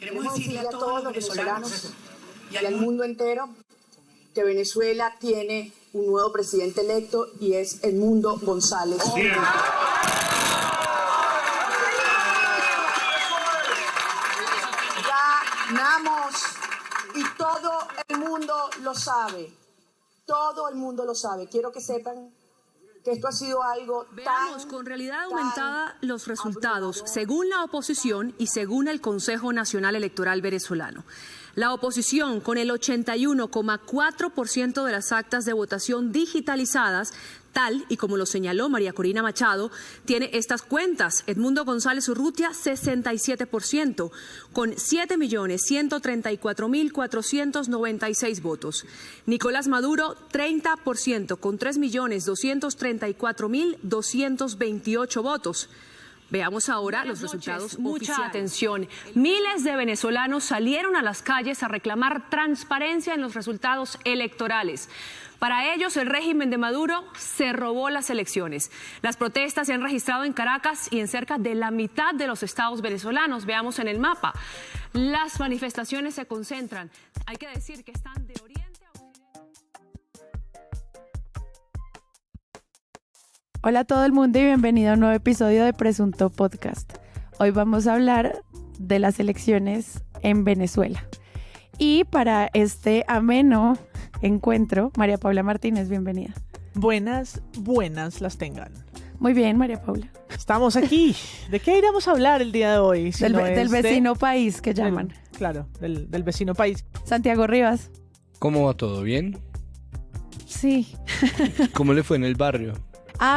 Queremos decirle a todos los venezolanos y al mundo entero que Venezuela tiene un nuevo presidente electo y es Edmundo González. Bien. Ganamos y todo el mundo lo sabe. Todo el mundo lo sabe. Quiero que sepan que esto ha sido algo Veamos con realidad aumentada los resultados según la oposición y según el Consejo Nacional Electoral venezolano. La oposición, con el 81,4% de las actas de votación digitalizadas, tal y como lo señaló María Corina Machado, tiene estas cuentas. Edmundo González Urrutia, 67%, con 7.134.496 votos. Nicolás Maduro, 30%, con 3.234.228 votos. Veamos ahora los resultados. Mucha atención. Miles de venezolanos salieron a las calles a reclamar transparencia en los resultados electorales. Para ellos, el régimen de Maduro se robó las elecciones. Las protestas se han registrado en Caracas y en cerca de la mitad de los estados venezolanos. Veamos en el mapa. Las manifestaciones se concentran. Hay que decir que están de oriente a occidente. Hola a todo el mundo y bienvenido a un nuevo episodio de Presunto Podcast. Hoy vamos a hablar de las elecciones en Venezuela. Y para este ameno encuentro, María Paula Martínez, bienvenida. Buenas las tengan. Muy bien, María Paula. Estamos aquí. ¿De qué iremos a hablar el día de hoy? Si Del vecino país que llaman. Del vecino país. Santiago Rivas. ¿Cómo va todo? ¿Bien? Sí. ¿Cómo le fue en el barrio?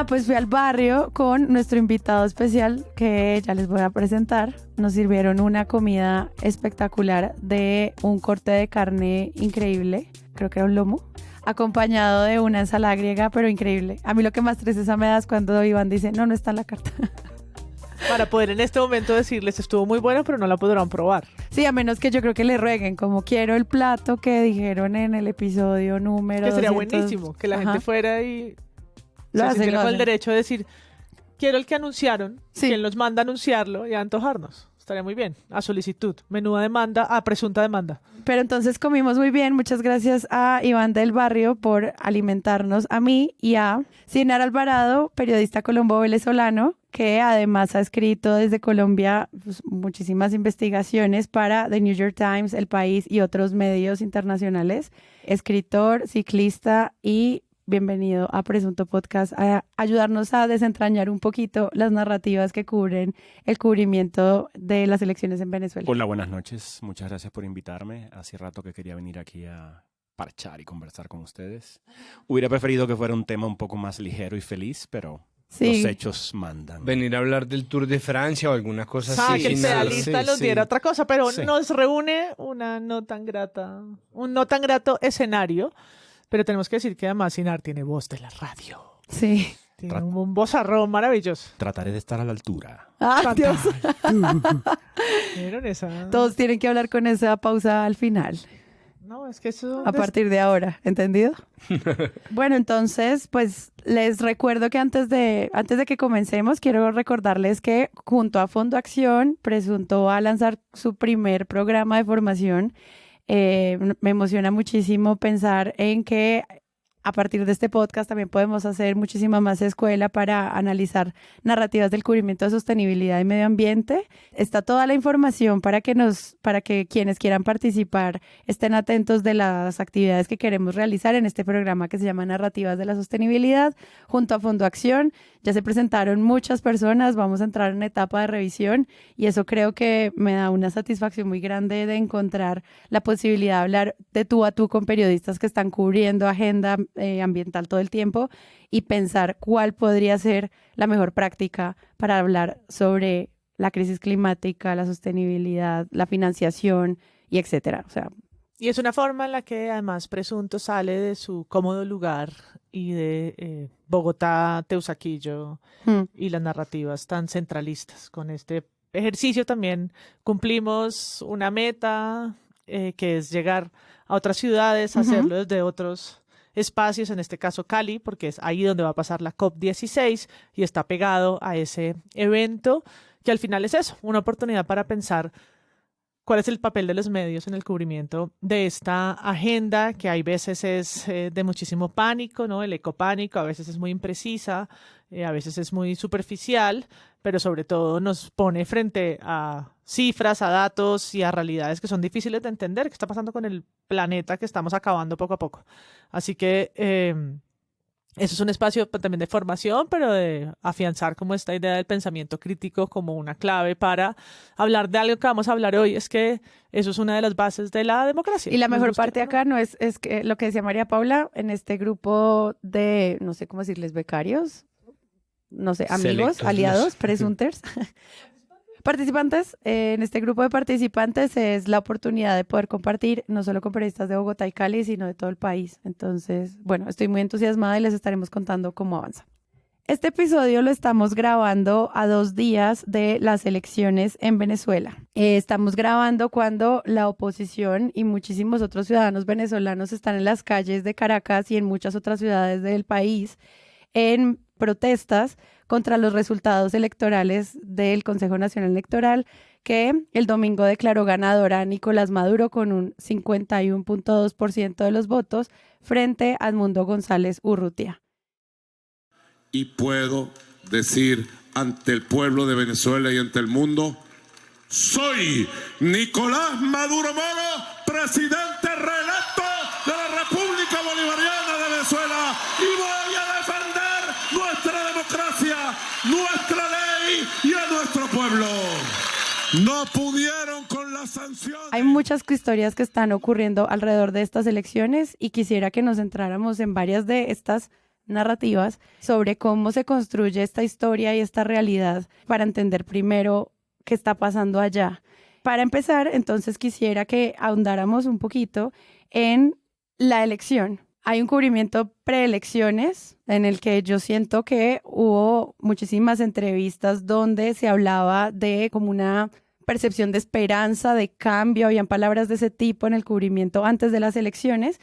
Pues fui al barrio con nuestro invitado especial que ya les voy a presentar. Nos sirvieron una comida espectacular de un corte de carne increíble, creo que era un lomo, acompañado de una ensalada griega, pero increíble. A mí lo que más tristeza me da es cuando Iván dice, no está en la carta. Para poder en este momento decirles, estuvo muy bueno, pero no la podrán probar. Sí, a menos que yo creo que le rueguen, como quiero el plato que dijeron en el episodio número Que sería 200. buenísimo, que la gente fuera y Lo se sintiera con el hacen. derecho de decir, quiero el que anunciaron, Sí. quien los manda a anunciarlo y a antojarnos. Estaría muy bien. A solicitud, menuda demanda, a presunta demanda. Pero entonces comimos muy bien. Muchas gracias a Iván del Barrio por alimentarnos a mí y a Sinar Alvarado, periodista colombo-venezolano, que además ha escrito desde Colombia muchísimas investigaciones para The New York Times, El País y otros medios internacionales. Escritor, ciclista y bienvenido a Presunto Podcast a ayudarnos a desentrañar un poquito las narrativas que cubren el cubrimiento de las elecciones en Venezuela. Hola, buenas noches. Muchas gracias por invitarme. Hace rato que quería venir aquí a parchar y conversar con ustedes. Hubiera preferido que fuera un tema un poco más ligero y feliz, pero Sí. los hechos mandan. Venir a hablar del Tour de Francia o alguna cosa Que así. el sin nada. pedalista Sí, nos sí. diera otra cosa, pero Sí. nos reúne un no tan grato escenario. Pero tenemos que decir que además Sinar tiene voz de la radio. Sí. Tiene un vozarrón maravilloso. Trataré de estar a la altura. Dios. ¿Vieron esa? Todos tienen que hablar con esa pausa al final, No, es que eso... a partir de ahora, ¿entendido? Bueno, entonces, pues les recuerdo que antes de que comencemos, quiero recordarles que junto a Fondo Acción, Presunto va a lanzar su primer programa de formación. Me emociona muchísimo pensar en que a partir de este podcast también podemos hacer muchísima más escuela para analizar narrativas del cubrimiento de sostenibilidad y medio ambiente. Está toda la información para que quienes quieran participar estén atentos de las actividades que queremos realizar en este programa que se llama Narrativas de la Sostenibilidad junto a Fondo Acción. Ya se presentaron muchas personas, vamos a entrar en etapa de revisión y eso creo que me da una satisfacción muy grande de encontrar la posibilidad de hablar de tú a tú con periodistas que están cubriendo agenda ambiental todo el tiempo y pensar cuál podría ser la mejor práctica para hablar sobre la crisis climática, la sostenibilidad, la financiación y etcétera. O sea, Y es una forma en la que además Presunto sale de su cómodo lugar y de Bogotá, Teusaquillo y las narrativas tan centralistas. Con este ejercicio también cumplimos una meta que es llegar a otras ciudades, hacerlo desde otros espacios, en este caso Cali, porque es ahí donde va a pasar la COP16 y está pegado a ese evento, que al final es eso, una oportunidad para pensar cuál es el papel de los medios en el cubrimiento de esta agenda, que hay veces es de muchísimo pánico, ¿no? El ecopánico, a veces es muy imprecisa, a veces es muy superficial, pero sobre todo nos pone frente a cifras, a datos y a realidades que son difíciles de entender. ¿Qué está pasando con el planeta que estamos acabando poco a poco? Así que eso es un espacio también de formación, pero de afianzar como esta idea del pensamiento crítico como una clave para hablar de algo que vamos a hablar hoy. Es que eso es una de las bases de la democracia. Y la mejor parte acá no es que lo que decía María Paula, en este grupo de, no sé cómo decirles, becarios, no sé, amigos, Selectos. aliados, presunters, participantes, en este grupo de participantes es la oportunidad de poder compartir no solo con periodistas de Bogotá y Cali, sino de todo el país. Entonces, bueno, estoy muy entusiasmada y les estaremos contando cómo avanza. Este episodio lo estamos grabando a 2 días de las elecciones en Venezuela. Estamos grabando cuando la oposición y muchísimos otros ciudadanos venezolanos están en las calles de Caracas y en muchas otras ciudades del país en protestas contra los resultados electorales del Consejo Nacional Electoral, que el domingo declaró ganadora a Nicolás Maduro con un 51.2% de los votos frente a Edmundo González Urrutia. Y puedo decir ante el pueblo de Venezuela y ante el mundo: soy Nicolás Maduro Moro, presidente reelecto de la República Bolivariana de Venezuela, y voy a defender nuestra democracia, nuestra ley y a nuestro pueblo. No pudieron con las sanciones. Hay muchas historias que están ocurriendo alrededor de estas elecciones y quisiera que nos centráramos en varias de estas narrativas sobre cómo se construye esta historia y esta realidad para entender primero qué está pasando allá. Para empezar, entonces quisiera que ahondáramos un poquito en la elección. Hay un cubrimiento preelecciones en el que yo siento que hubo muchísimas entrevistas donde se hablaba de como una percepción de esperanza, de cambio, habían palabras de ese tipo en el cubrimiento antes de las elecciones.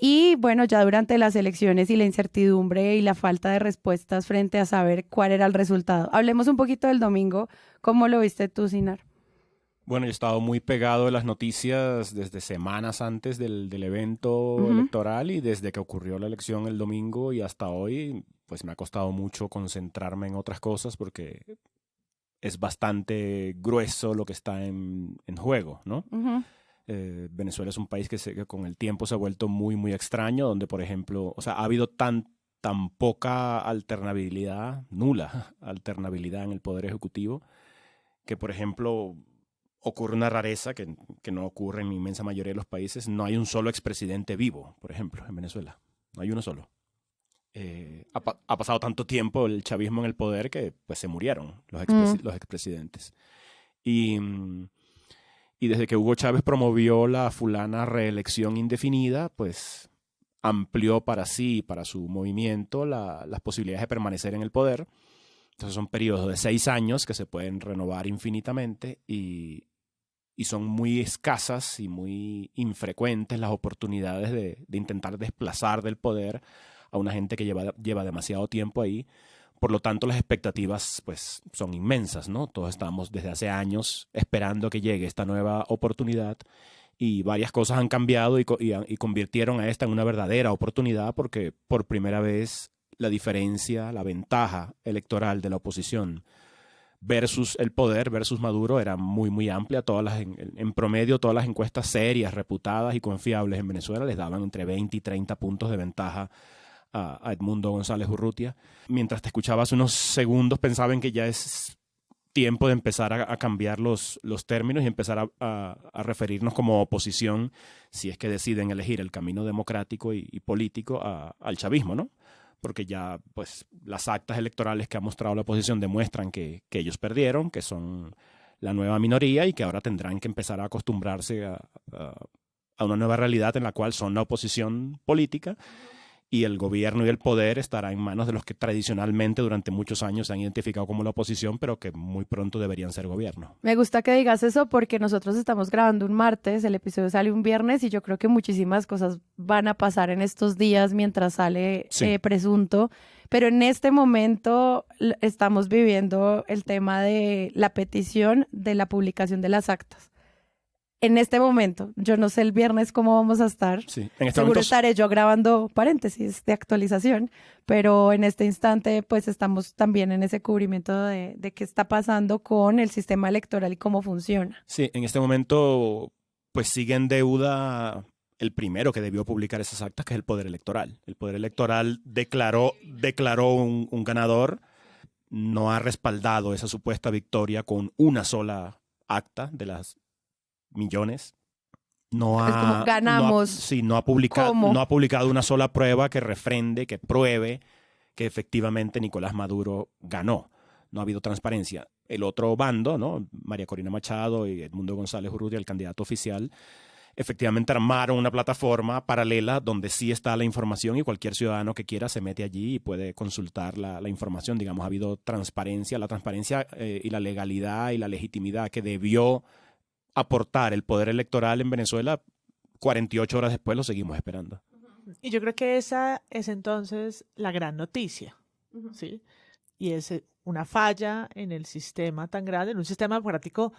Y bueno, ya durante las elecciones y la incertidumbre y la falta de respuestas frente a saber cuál era el resultado. Hablemos un poquito del domingo. ¿Cómo lo viste tú, Sinar? Bueno, yo he estado muy pegado de las noticias desde semanas antes del evento electoral y desde que ocurrió la elección el domingo y hasta hoy, pues me ha costado mucho concentrarme en otras cosas porque es bastante grueso lo que está en juego, ¿no? Venezuela es un país que con el tiempo se ha vuelto muy, muy extraño, donde, por ejemplo, o sea, ha habido tan poca alternabilidad, nula alternabilidad en el Poder Ejecutivo, que, por ejemplo, ocurre una rareza que no ocurre en la inmensa mayoría de los países. No hay un solo expresidente vivo, por ejemplo, en Venezuela. No hay uno solo. Ha pasado tanto tiempo el chavismo en el poder que pues se murieron los expresidentes. Y desde que Hugo Chávez promovió la fulana reelección indefinida, pues amplió para sí y para su movimiento las posibilidades de permanecer en el poder. Entonces son periodos de 6 años que se pueden renovar infinitamente y son muy escasas y muy infrecuentes las oportunidades de intentar desplazar del poder a una gente que lleva demasiado tiempo ahí. Por lo tanto, las expectativas pues, son inmensas, ¿no? Todos estamos desde hace años esperando que llegue esta nueva oportunidad y varias cosas han cambiado y convirtieron a esta en una verdadera oportunidad porque por primera vez la diferencia, la ventaja electoral de la oposición versus el poder, versus Maduro, era muy, muy amplia. En promedio, todas las encuestas serias, reputadas y confiables en Venezuela les daban entre 20 y 30 puntos de ventaja a Edmundo González Urrutia. Mientras te escuchaba hace unos segundos, pensaba en que ya es tiempo de empezar a cambiar los términos y empezar a referirnos como oposición, si es que deciden elegir el camino democrático y político al chavismo, ¿no? Porque ya pues las actas electorales que ha mostrado la oposición demuestran que ellos perdieron, que son la nueva minoría y que ahora tendrán que empezar a acostumbrarse a una nueva realidad en la cual son la oposición política y el gobierno y el poder estará en manos de los que tradicionalmente durante muchos años se han identificado como la oposición, pero que muy pronto deberían ser gobierno. Me gusta que digas eso porque nosotros estamos grabando un martes, el episodio sale un viernes y yo creo que muchísimas cosas van a pasar en estos días mientras sale Presunto, pero en este momento estamos viviendo el tema de la petición de la publicación de las actas. en este momento, yo no sé el viernes cómo vamos a estar. Sí, en este Seguro momento estaré yo grabando paréntesis de actualización, pero en este instante pues estamos también en ese cubrimiento de qué está pasando con el sistema electoral y cómo funciona. Sí, en este momento pues sigue en deuda el primero que debió publicar esas actas, que es el Poder Electoral. El Poder Electoral declaró un ganador, no ha respaldado esa supuesta victoria con una sola acta de las millones. No Es como ganamos. No ha publicado una sola prueba que refrende, que pruebe que efectivamente Nicolás Maduro ganó. No ha habido transparencia. El otro bando, ¿no? María Corina Machado y Edmundo González Urrutia, el candidato oficial, efectivamente armaron una plataforma paralela donde sí está la información y cualquier ciudadano que quiera se mete allí y puede consultar la información. Digamos, ha habido transparencia, la transparencia y la legalidad y la legitimidad que debió aportar el poder electoral en Venezuela. 48 horas después lo seguimos esperando. Y yo creo que esa es entonces la gran noticia, ¿sí? Y es una falla en el sistema tan grande, en un sistema democrático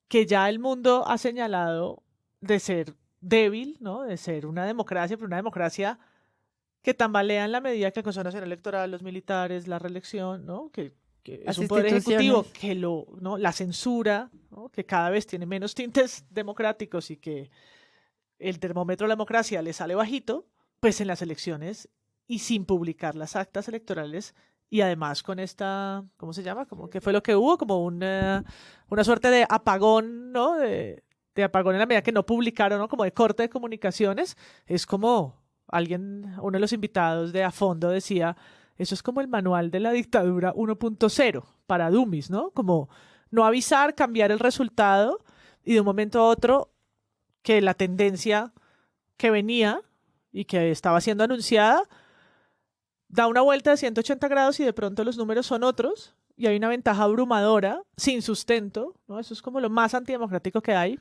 que ya el mundo ha señalado de ser débil, ¿no? De ser una democracia, pero una democracia que tambalea en la medida que el Consejo Nacional Electoral, los militares, la reelección, ¿no? Que es un poder ejecutivo que ¿no? La censura, ¿no? Que cada vez tiene menos tintes democráticos y que el termómetro de la democracia le sale bajito, pues en las elecciones y sin publicar las actas electorales y además con esta, ¿cómo se llama? Como que fue lo que hubo, como una suerte de apagón, ¿no? De apagón en la medida que no publicaron, ¿no? Como de corte de comunicaciones. Es como uno de los invitados de A Fondo decía, eso es como el manual de la dictadura 1.0 para dummies, ¿no? Como no avisar, cambiar el resultado y de un momento a otro que la tendencia que venía y que estaba siendo anunciada da una vuelta de 180 grados y de pronto los números son otros y hay una ventaja abrumadora, sin sustento, ¿no? Eso es como lo más antidemocrático que hay.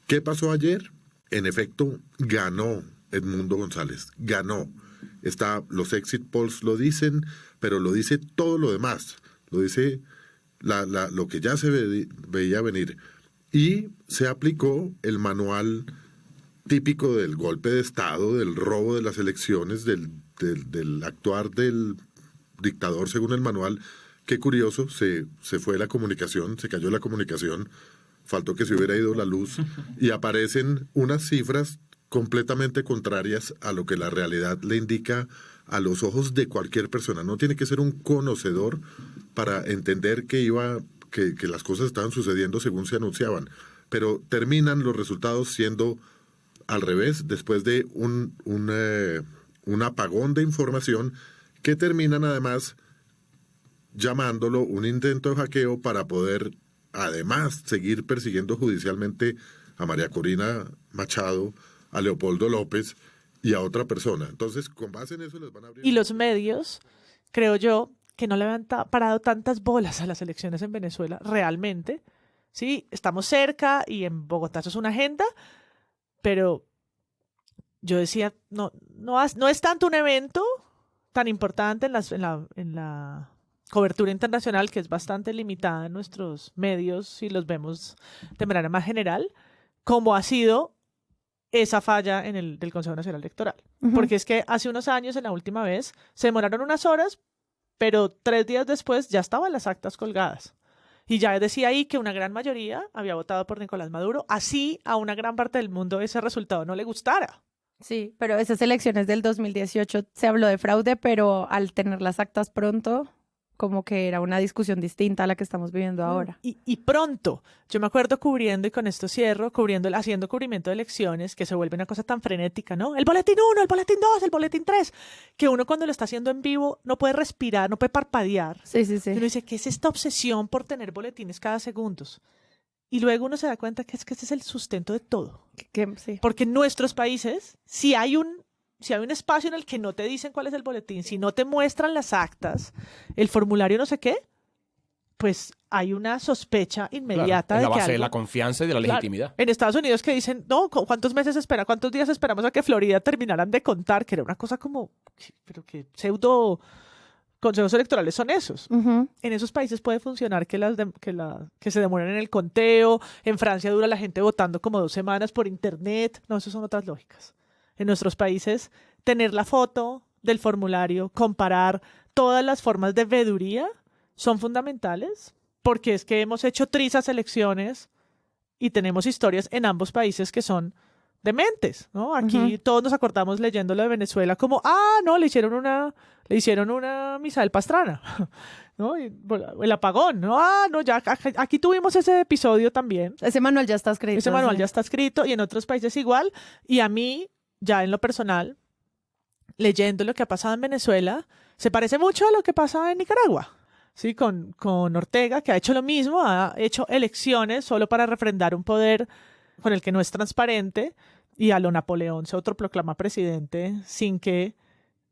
¿Qué pasó ayer? En efecto, ganó Edmundo González, ganó. Los exit polls lo dicen, pero lo dice todo lo demás. Lo dice lo que ya se veía venir. Y se aplicó el manual típico del golpe de Estado, del robo de las elecciones, del actuar del dictador según el manual. Qué curioso, se fue la comunicación, se cayó la comunicación, faltó que se hubiera ido la luz y aparecen unas cifras completamente contrarias a lo que la realidad le indica a los ojos de cualquier persona. No tiene que ser un conocedor para entender que las cosas estaban sucediendo según se anunciaban. Pero terminan los resultados siendo al revés, después de un apagón de información que terminan además llamándolo un intento de hackeo para poder además seguir persiguiendo judicialmente a María Corina Machado, a Leopoldo López y a otra persona. Entonces, con base en eso les van a abrir... Y los medios, creo yo, que no le han parado tantas bolas a las elecciones en Venezuela, realmente. Sí, estamos cerca y en Bogotá eso es una agenda, pero yo decía, no es tanto un evento tan importante en la cobertura internacional, que es bastante limitada en nuestros medios, si los vemos de manera más general, como ha sido esa falla del Consejo Nacional Electoral. Porque es que hace unos años, en la última vez, se demoraron unas horas, pero 3 días después ya estaban las actas colgadas. Y ya decía ahí que una gran mayoría había votado por Nicolás Maduro, así a una gran parte del mundo ese resultado no le gustara. Sí, pero esas elecciones del 2018 se habló de fraude, pero al tener las actas pronto, como que era una discusión distinta a la que estamos viviendo ahora. Y pronto, yo me acuerdo cubriendo, y con esto cierro, haciendo cubrimiento de elecciones, que se vuelve una cosa tan frenética, ¿no? El boletín 1, el boletín 2, el boletín 3, que uno cuando lo está haciendo en vivo no puede respirar, no puede parpadear. Sí. Y uno dice, ¿qué es esta obsesión por tener boletines cada segundo? Y luego uno se da cuenta que ese es el sustento de todo. Sí. Porque en nuestros países, si hay un espacio en el que no te dicen cuál es el boletín, si no te muestran las actas, el formulario no sé qué, pues hay una sospecha inmediata de que la base algo... de la confianza y de la legitimidad. En Estados Unidos que dicen, no, ¿cuántos días esperamos a que Florida terminaran de contar? Que era una cosa como, pero que consejos electorales son esos. En esos países puede funcionar que se demoren en el conteo. En Francia dura la gente votando como 2 semanas por internet. No, esas son otras lógicas. En nuestros países, tener la foto del formulario, comparar todas las formas de veeduría son fundamentales, porque es que hemos hecho trizas elecciones y tenemos historias en ambos países que son dementes, ¿no? Aquí todos nos acordamos leyendo lo de Venezuela como, no, le hicieron una Misael Pastrana, ¿no? Y, bueno, el apagón, ¿no? No, ya aquí tuvimos ese episodio también. Ese manual ya está escrito. Ese manual ya está escrito y en otros países igual. Y a mí, ya en lo personal, leyendo lo que ha pasado en Venezuela, se parece mucho a lo que pasa en Nicaragua. Sí, con Ortega, que ha hecho lo mismo, ha hecho elecciones solo para refrendar un poder con el que no es transparente, y a lo Napoleón se autoproclama presidente sin que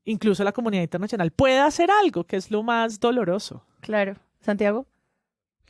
incluso la comunidad internacional pueda hacer algo, que es lo más doloroso. Claro. ¿Santiago?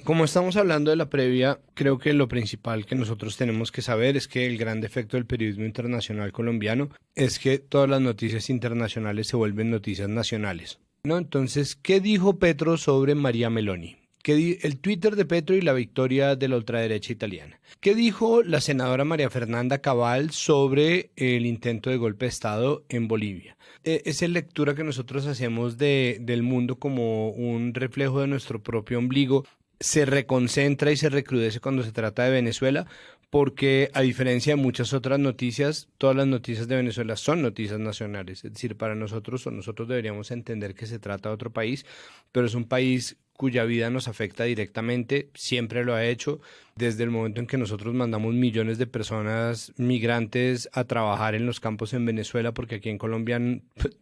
Como estamos hablando de la previa, creo que lo principal que nosotros tenemos que saber es que el gran defecto del periodismo internacional colombiano es que todas las noticias internacionales se vuelven noticias nacionales, ¿no? Entonces, ¿qué dijo Petro sobre María Meloni? El Twitter de Petro y la victoria de la ultraderecha italiana. ¿Qué dijo la senadora María Fernanda Cabal sobre el intento de golpe de Estado en Bolivia? Esa lectura que nosotros hacemos del mundo como un reflejo de nuestro propio ombligo se reconcentra y se recrudece cuando se trata de Venezuela, porque a diferencia de muchas otras noticias, todas las noticias de Venezuela son noticias nacionales. Es decir, para nosotros deberíamos entender que se trata de otro país, pero es un país cuya vida nos afecta directamente, siempre lo ha hecho, desde el momento en que nosotros mandamos millones de personas migrantes a trabajar en los campos en Venezuela, porque aquí en Colombia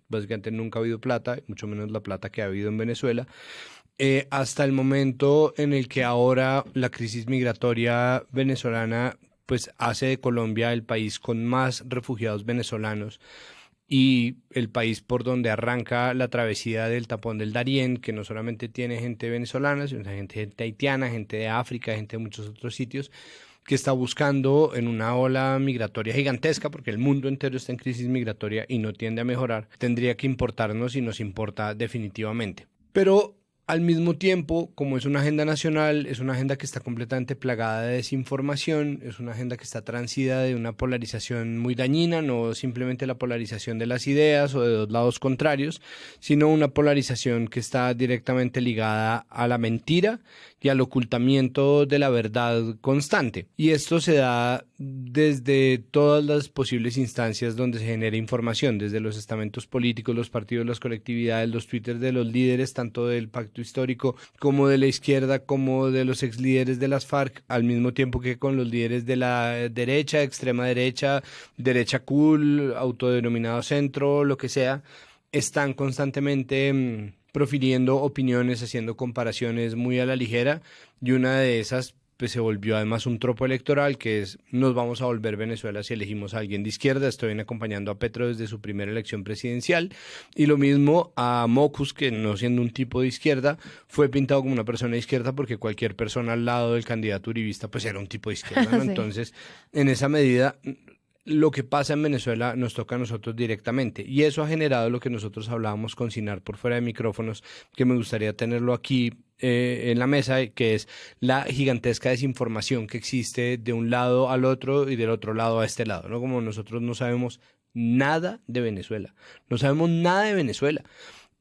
básicamente nunca ha habido plata, mucho menos la plata que ha habido en Venezuela. Hasta el momento en el que ahora la crisis migratoria venezolana pues hace de Colombia el país con más refugiados venezolanos y el país por donde arranca la travesía del tapón del Darién, que no solamente tiene gente venezolana, sino gente haitiana, gente de África, gente de muchos otros sitios, que está buscando en una ola migratoria gigantesca, porque el mundo entero está en crisis migratoria y no tiende a mejorar, tendría que importarnos y nos importa definitivamente. Pero al mismo tiempo, como es una agenda nacional, es una agenda que está completamente plagada de desinformación, es una agenda que está transida de una polarización muy dañina, no simplemente la polarización de las ideas o de dos lados contrarios, sino una polarización que está directamente ligada a la mentira y al ocultamiento de la verdad constante. Y esto se da desde todas las posibles instancias donde se genera información, desde los estamentos políticos, los partidos, las colectividades, los twitters de los líderes, tanto del pacto histórico como de la izquierda, como de los ex líderes de las FARC, al mismo tiempo que con los líderes de la derecha, extrema derecha, derecha cool, autodenominado centro, lo que sea, están constantemente profiriendo opiniones, haciendo comparaciones muy a la ligera, y una de esas pues se volvió además un tropo electoral, que es: nos vamos a volver Venezuela si elegimos a alguien de izquierda. Estoy acompañando a Petro desde su primera elección presidencial, y lo mismo a Mocus, que no siendo un tipo de izquierda, fue pintado como una persona de izquierda porque cualquier persona al lado del candidato uribista pues era un tipo de izquierda, ¿no? Sí. Entonces, en esa medida, lo que pasa en Venezuela nos toca a nosotros directamente, y eso ha generado lo que nosotros hablábamos con Sinar por fuera de micrófonos, que me gustaría tenerlo aquí en la mesa, que es la gigantesca desinformación que existe de un lado al otro y del otro lado a este lado, ¿no? Como nosotros no sabemos nada de Venezuela, no sabemos nada de Venezuela,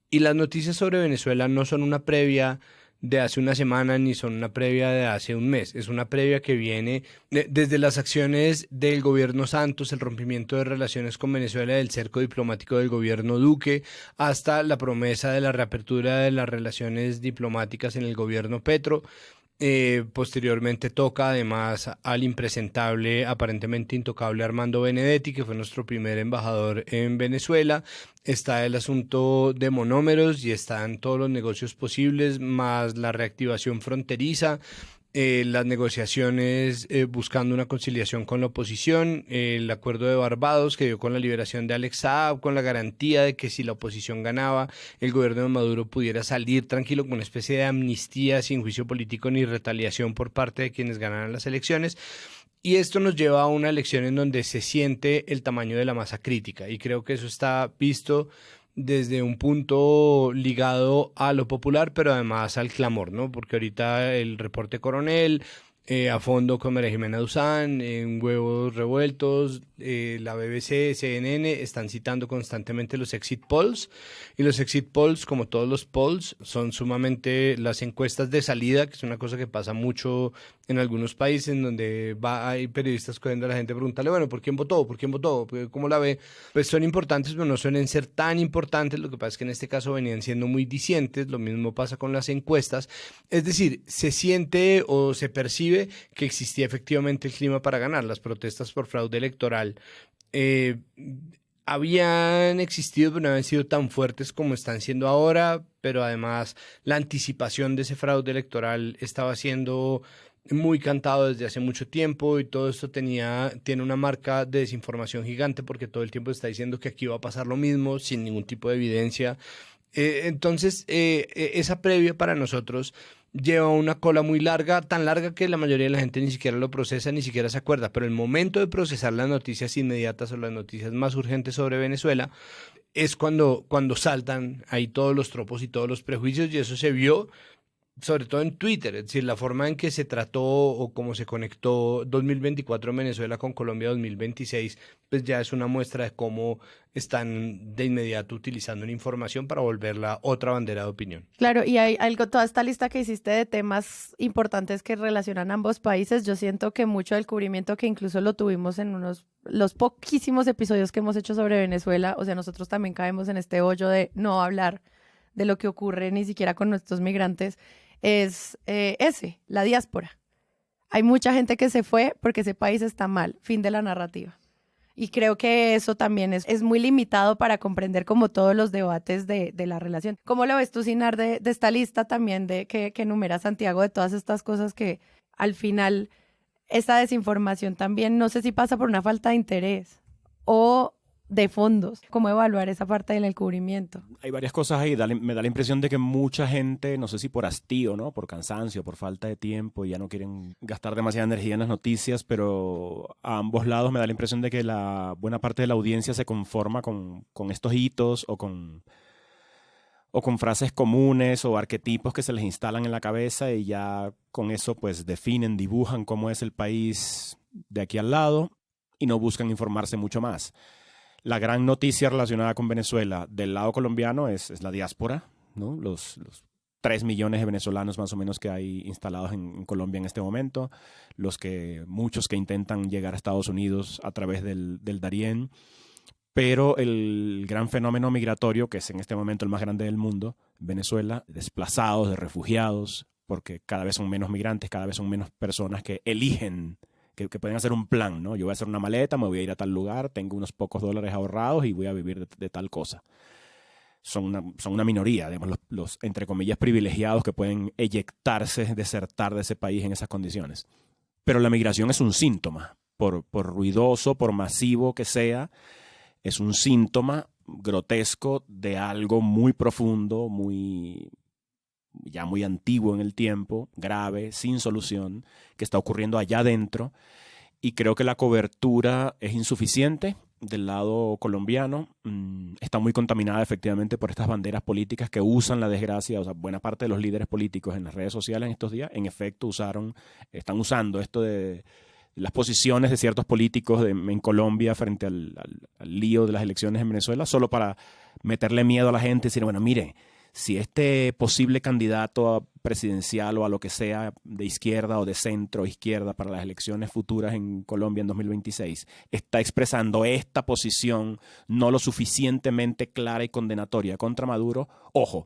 y las noticias sobre Venezuela no son una previa de hace una semana ni son una previa de hace un mes, es una previa que viene desde las acciones del gobierno Santos, el rompimiento de relaciones con Venezuela, del cerco diplomático del gobierno Duque, hasta la promesa de la reapertura de las relaciones diplomáticas en el gobierno Petro. Posteriormente toca además al impresentable, aparentemente intocable Armando Benedetti, que fue nuestro primer embajador en Venezuela. Está el asunto de monómeros y están todos los negocios posibles, más la reactivación fronteriza, las negociaciones buscando una conciliación con la oposición, el acuerdo de Barbados que dio con la liberación de Alex Saab, con la garantía de que si la oposición ganaba, el gobierno de Maduro pudiera salir tranquilo con una especie de amnistía sin juicio político ni retaliación por parte de quienes ganaran las elecciones. Y esto nos lleva a una elección en donde se siente el tamaño de la masa crítica, y creo que eso está visto desde un punto ligado a lo popular, pero además al clamor, ¿no? Porque ahorita el reporte Coronel, a fondo con María Jimena Duzán, en Huevos Revueltos, la BBC, CNN están citando constantemente los exit polls, y los exit polls, como todos los polls, son sumamente las encuestas de salida, que es una cosa que pasa mucho en algunos países, en donde hay periodistas cogiendo a la gente, preguntarle, bueno, ¿por quién votó? ¿Por quién votó? ¿Cómo la ve? Pues son importantes, pero no suelen ser tan importantes. Lo que pasa es que en este caso venían siendo muy discientes. Lo mismo pasa con las encuestas. Es decir, se siente o se percibe que existía efectivamente el clima para ganar. Las protestas por fraude electoral habían existido, pero no habían sido tan fuertes como están siendo ahora, pero además la anticipación de ese fraude electoral estaba siendo muy cantado desde hace mucho tiempo, y todo esto tiene una marca de desinformación gigante, porque todo el tiempo está diciendo que aquí va a pasar lo mismo sin ningún tipo de evidencia. Entonces, esa previa para nosotros lleva una cola muy larga, tan larga que la mayoría de la gente ni siquiera lo procesa, ni siquiera se acuerda, pero el momento de procesar las noticias inmediatas o las noticias más urgentes sobre Venezuela es cuando saltan ahí todos los tropos y todos los prejuicios, y eso se vio sobre todo en Twitter. Es decir, la forma en que se trató o cómo se conectó 2024 en Venezuela con Colombia 2026, pues ya es una muestra de cómo están de inmediato utilizando la información para volverla otra bandera de opinión. Claro, y hay algo, toda esta lista que hiciste de temas importantes que relacionan ambos países, yo siento que mucho del cubrimiento, que incluso lo tuvimos en los poquísimos episodios que hemos hecho sobre Venezuela, o sea, nosotros también caemos en este hoyo de no hablar de lo que ocurre ni siquiera con nuestros migrantes, es la diáspora. Hay mucha gente que se fue porque ese país está mal, fin de la narrativa. Y creo que eso también es muy limitado para comprender como todos los debates de la relación. ¿Cómo lo ves tú, Sinar, de esta lista también que enumera Santiago, de todas estas cosas que al final esta desinformación también, no sé si pasa por una falta de interés o de fondos? ¿Cómo evaluar esa parte del cubrimiento? Hay varias cosas ahí. Me da la impresión de que mucha gente, no sé si por hastío, ¿no? Por cansancio, por falta de tiempo, ya no quieren gastar demasiada energía en las noticias, pero a ambos lados me da la impresión de que la buena parte de la audiencia se conforma con estos hitos o con frases comunes o arquetipos que se les instalan en la cabeza, y ya con eso pues definen, dibujan cómo es el país de aquí al lado y no buscan informarse mucho más. La gran noticia relacionada con Venezuela del lado colombiano es la diáspora, ¿no? Los 3 millones de venezolanos más o menos que hay instalados en Colombia en este momento, muchos que intentan llegar a Estados Unidos a través del Darién, pero el gran fenómeno migratorio, que es en este momento el más grande del mundo, Venezuela, desplazados, de refugiados, porque cada vez son menos migrantes, cada vez son menos personas que eligen, que pueden hacer un plan, ¿no? Yo voy a hacer una maleta, me voy a ir a tal lugar, tengo unos pocos dólares ahorrados y voy a vivir de tal cosa. Son una minoría, digamos, los entre comillas privilegiados que pueden eyectarse, desertar de ese país en esas condiciones. Pero la migración es un síntoma, por ruidoso, por masivo que sea, es un síntoma grotesco de algo muy profundo, ya muy antiguo en el tiempo, grave, sin solución, que está ocurriendo allá adentro, y creo que la cobertura es insuficiente del lado colombiano. Está muy contaminada efectivamente por estas banderas políticas que usan la desgracia. O sea, buena parte de los líderes políticos en las redes sociales en estos días, en efecto, están usando esto de las posiciones de ciertos políticos en Colombia frente al lío de las elecciones en Venezuela, solo para meterle miedo a la gente y decir, bueno, mire, si este posible candidato presidencial o a lo que sea de izquierda o de centro izquierda para las elecciones futuras en Colombia en 2026 está expresando esta posición no lo suficientemente clara y condenatoria contra Maduro, ojo,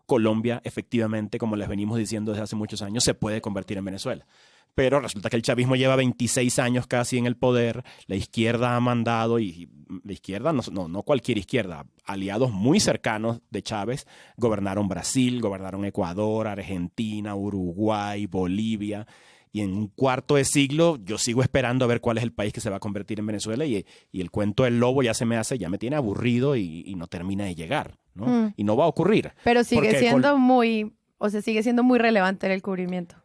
Colombia efectivamente, como les venimos diciendo desde hace muchos años, se puede convertir en Venezuela. Pero resulta que el chavismo lleva 26 años casi en el poder, la izquierda ha mandado, y la izquierda, no cualquier izquierda, aliados muy cercanos de Chávez, gobernaron Brasil, gobernaron Ecuador, Argentina, Uruguay, Bolivia, y en un cuarto de siglo yo sigo esperando a ver cuál es el país que se va a convertir en Venezuela, y el cuento del lobo ya me tiene aburrido y no termina de llegar, ¿no? Y no va a ocurrir. Pero sigue siendo muy relevante en el cubrimiento.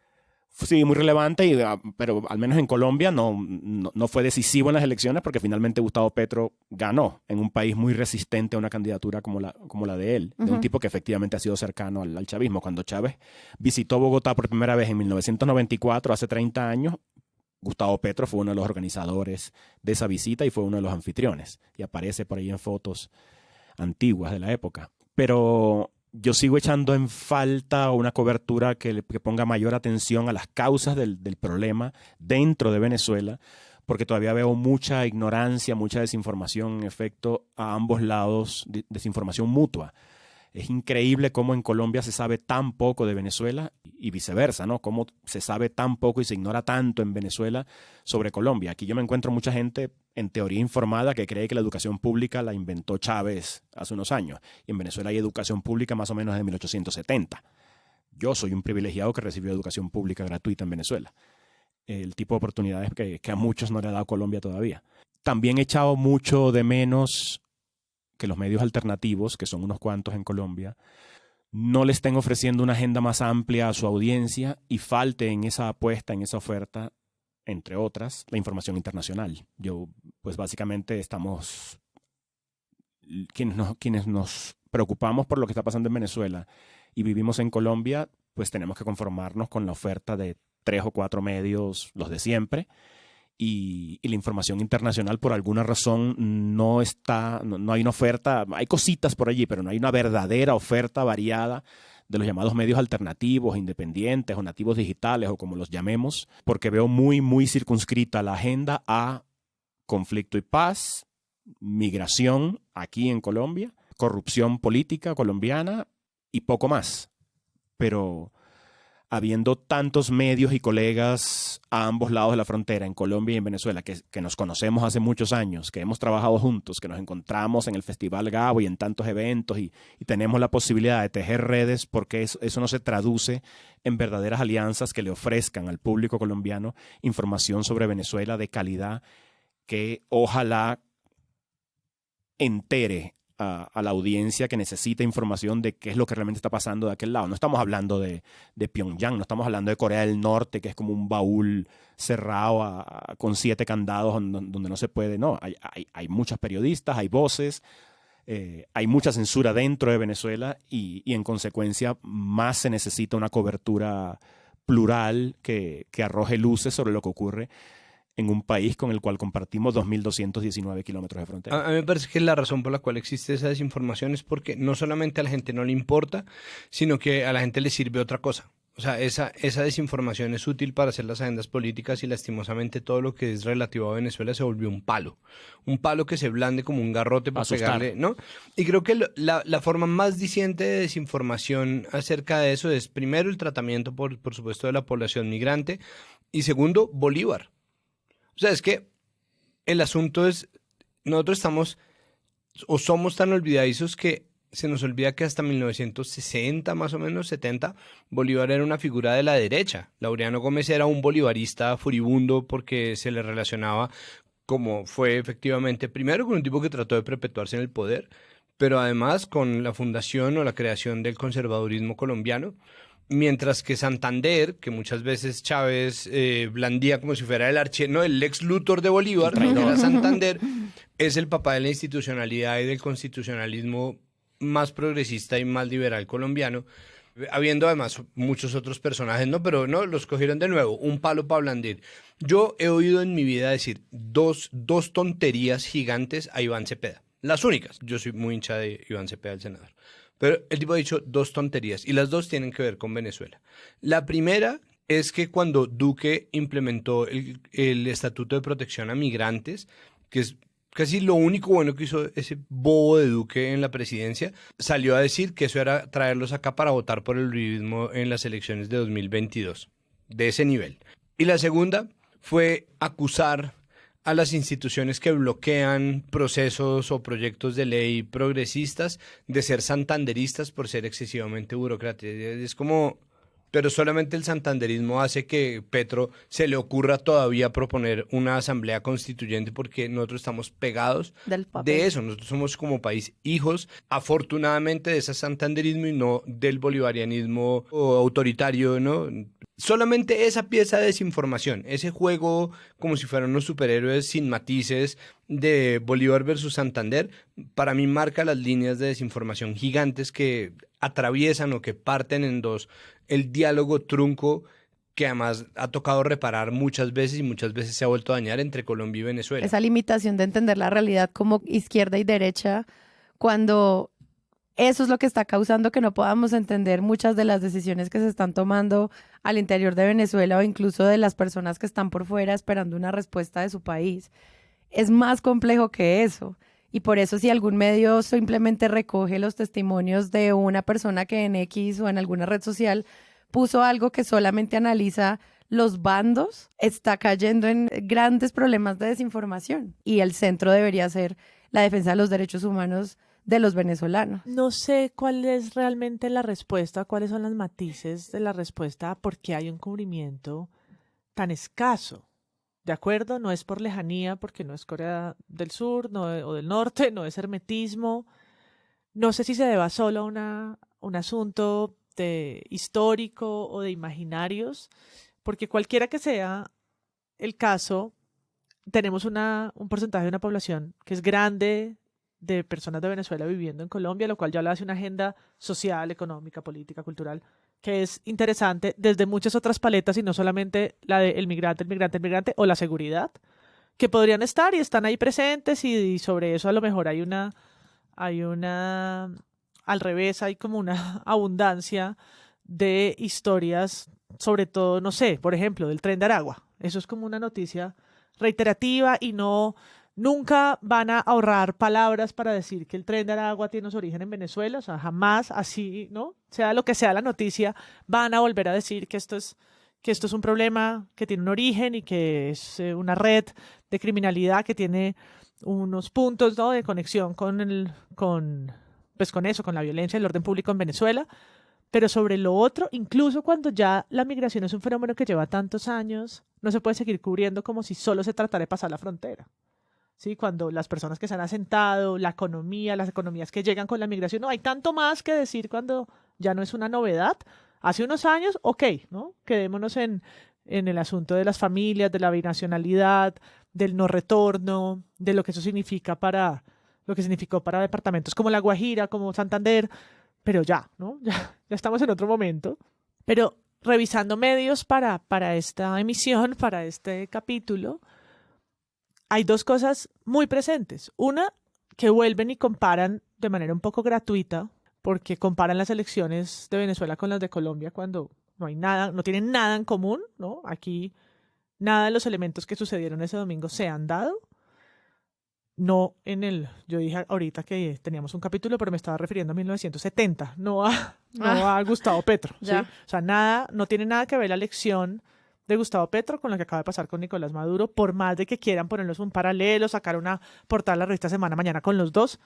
Sí, muy relevante, pero al menos en Colombia no fue decisivo en las elecciones porque finalmente Gustavo Petro ganó en un país muy resistente a una candidatura como la de él, de un tipo que efectivamente ha sido cercano al chavismo. Cuando Chávez visitó Bogotá por primera vez en 1994, hace 30 años, Gustavo Petro fue uno de los organizadores de esa visita y fue uno de los anfitriones. Y aparece por ahí en fotos antiguas de la época. Pero yo sigo echando en falta una cobertura que ponga mayor atención a las causas del problema dentro de Venezuela, porque todavía veo mucha ignorancia, mucha desinformación, en efecto, a ambos lados, desinformación mutua. Es increíble cómo en Colombia se sabe tan poco de Venezuela y viceversa, ¿no? Cómo se sabe tan poco y se ignora tanto en Venezuela sobre Colombia. Aquí yo me encuentro mucha gente en teoría informada que cree que la educación pública la inventó Chávez hace unos años. Y en Venezuela hay educación pública más o menos de 1870. Yo soy un privilegiado que recibió educación pública gratuita en Venezuela. El tipo de oportunidades que a muchos no le ha dado Colombia todavía. También he echado mucho de menos que los medios alternativos, que son unos cuantos en Colombia, no le estén ofreciendo una agenda más amplia a su audiencia y falte en esa apuesta, en esa oferta, entre otras, la información internacional. Pues básicamente estamos, quienes nos preocupamos por lo que está pasando en Venezuela y vivimos en Colombia, pues tenemos que conformarnos con la oferta de 3 o 4 medios, los de siempre, y la información internacional por alguna razón no hay una oferta, hay cositas por allí, pero no hay una verdadera oferta variada de los llamados medios alternativos, independientes o nativos digitales o como los llamemos, porque veo muy, muy circunscrita la agenda a conflicto y paz, migración aquí en Colombia, corrupción política colombiana y poco más. Pero habiendo tantos medios y colegas a ambos lados de la frontera, en Colombia y en Venezuela, que nos conocemos hace muchos años, que hemos trabajado juntos, que nos encontramos en el Festival Gabo y en tantos eventos y tenemos la posibilidad de tejer redes, porque eso no se traduce en verdaderas alianzas que le ofrezcan al público colombiano información sobre Venezuela de calidad que ojalá entere a la audiencia que necesita información de qué es lo que realmente está pasando de aquel lado. No estamos hablando de Pyongyang, no estamos hablando de Corea del Norte, que es como un baúl cerrado con 7 candados donde no se puede. No, hay muchos periodistas, hay voces, hay mucha censura dentro de Venezuela y en consecuencia más se necesita una cobertura plural que arroje luces sobre lo que ocurre en un país con el cual compartimos 2.219 kilómetros de frontera. A mí me parece que la razón por la cual existe esa desinformación es porque no solamente a la gente no le importa, sino que a la gente le sirve otra cosa. O sea, esa desinformación es útil para hacer las agendas políticas y lastimosamente todo lo que es relativo a Venezuela se volvió un palo que se blande como un garrote para pegarle, ¿no? Y creo que la forma más diciente de desinformación acerca de eso es, primero, el tratamiento, por supuesto, de la población migrante y segundo, Bolívar. O sea, es que el asunto es, nosotros estamos o somos tan olvidadizos que se nos olvida que hasta 1960, más o menos, 70, Bolívar era una figura de la derecha. Laureano Gómez era un bolivarista furibundo porque se le relacionaba, como fue efectivamente, primero con un tipo que trató de perpetuarse en el poder, pero además con la fundación o la creación del conservadurismo colombiano. Mientras que Santander, que muchas veces Chávez blandía como si fuera el ex Luthor de Bolívar, era Santander, es el papá de la institucionalidad y del constitucionalismo más progresista y más liberal colombiano, habiendo además muchos otros personajes, ¿no? Pero no, los cogieron de nuevo, un palo para blandir. Yo he oído en mi vida decir dos tonterías gigantes a Iván Cepeda, las únicas. Yo soy muy hincha de Iván Cepeda, el senador. Pero el tipo ha dicho 2 tonterías y las 2 tienen que ver con Venezuela. La primera es que cuando Duque implementó el Estatuto de Protección a Migrantes, que es casi lo único bueno que hizo ese bobo de Duque en la presidencia, salió a decir que eso era traerlos acá para votar por el uribismo en las elecciones de 2022, de ese nivel. Y la segunda fue acusar a las instituciones que bloquean procesos o proyectos de ley progresistas de ser santanderistas por ser excesivamente burocráticos. Es como, pero solamente el santanderismo hace que Petro se le ocurra todavía proponer una asamblea constituyente porque nosotros estamos pegados de eso. Nosotros somos como país hijos, afortunadamente, de ese santanderismo y no del bolivarianismo autoritario, ¿no? solamente esa pieza de desinformación, ese juego como si fueran unos superhéroes sin matices de Bolívar versus Santander, para mí marca las líneas de desinformación gigantes que atraviesan o que parten en dos el diálogo trunco que además ha tocado reparar muchas veces y muchas veces se ha vuelto a dañar entre Colombia y Venezuela. Esa limitación de entender la realidad como izquierda y derecha, cuando eso es lo que está causando que no podamos entender muchas de las decisiones que se están tomando al interior de Venezuela o incluso de las personas que están por fuera esperando una respuesta de su país. Es más complejo que eso. Y por eso si algún medio simplemente recoge los testimonios de una persona que en X o en alguna red social puso algo que solamente analiza los bandos, está cayendo en grandes problemas de desinformación. Y el centro debería ser la defensa de los derechos humanos de los venezolanos. No sé cuál es realmente la respuesta, cuáles son los matices de la respuesta, por qué hay un cubrimiento tan escaso. ¿De acuerdo? No es por lejanía, porque no es Corea del Sur o del Norte, no es hermetismo. No sé si se deba solo a un asunto histórico o de imaginarios, porque cualquiera que sea el caso, tenemos un porcentaje de una población que es grande de personas de Venezuela viviendo en Colombia, lo cual ya le hace una agenda social, económica, política, cultural, que es interesante desde muchas otras paletas y no solamente la del migrante o la seguridad, que podrían estar y están ahí presentes y sobre eso a lo mejor hay una al revés, hay como una abundancia de historias, sobre todo, no sé, por ejemplo, del Tren de Aragua. Eso es como una noticia reiterativa y nunca van a ahorrar palabras para decir que el Tren de Aragua tiene su origen en Venezuela, o sea, jamás así, ¿no? Sea lo que sea la noticia, van a volver a decir que esto es un problema que tiene un origen y que es una red de criminalidad que tiene unos puntos, ¿no?, de conexión con la violencia y el orden público en Venezuela. Pero sobre lo otro, incluso cuando ya la migración es un fenómeno que lleva tantos años, no se puede seguir cubriendo como si solo se tratara de pasar la frontera. ¿Sí? Cuando las personas que se han asentado, la economía, las economías que llegan con la migración, no, hay tanto más que decir cuando ya no es una novedad. Hace unos años, ok, ¿no? Quedémonos en el asunto de las familias, de la binacionalidad, del no retorno, de lo que eso significa lo que significó para departamentos como La Guajira, como Santander, pero ya, ¿no? Ya estamos en otro momento. Pero revisando medios para esta emisión, para este capítulo, hay dos cosas muy presentes. Una, que vuelven y comparan de manera un poco gratuita, porque comparan las elecciones de Venezuela con las de Colombia cuando no tienen nada en común, ¿no? Aquí nada de los elementos que sucedieron ese domingo se han dado. No yo dije ahorita que teníamos un capítulo, pero me estaba refiriendo a 1970, no a Gustavo Petro, ¿sí? O sea, no tiene nada que ver la elección de Gustavo Petro con lo que acaba de pasar con Nicolás Maduro, por más de que quieran ponerlos un paralelo, sacar una portada de la revista Semana Mañana con los dos.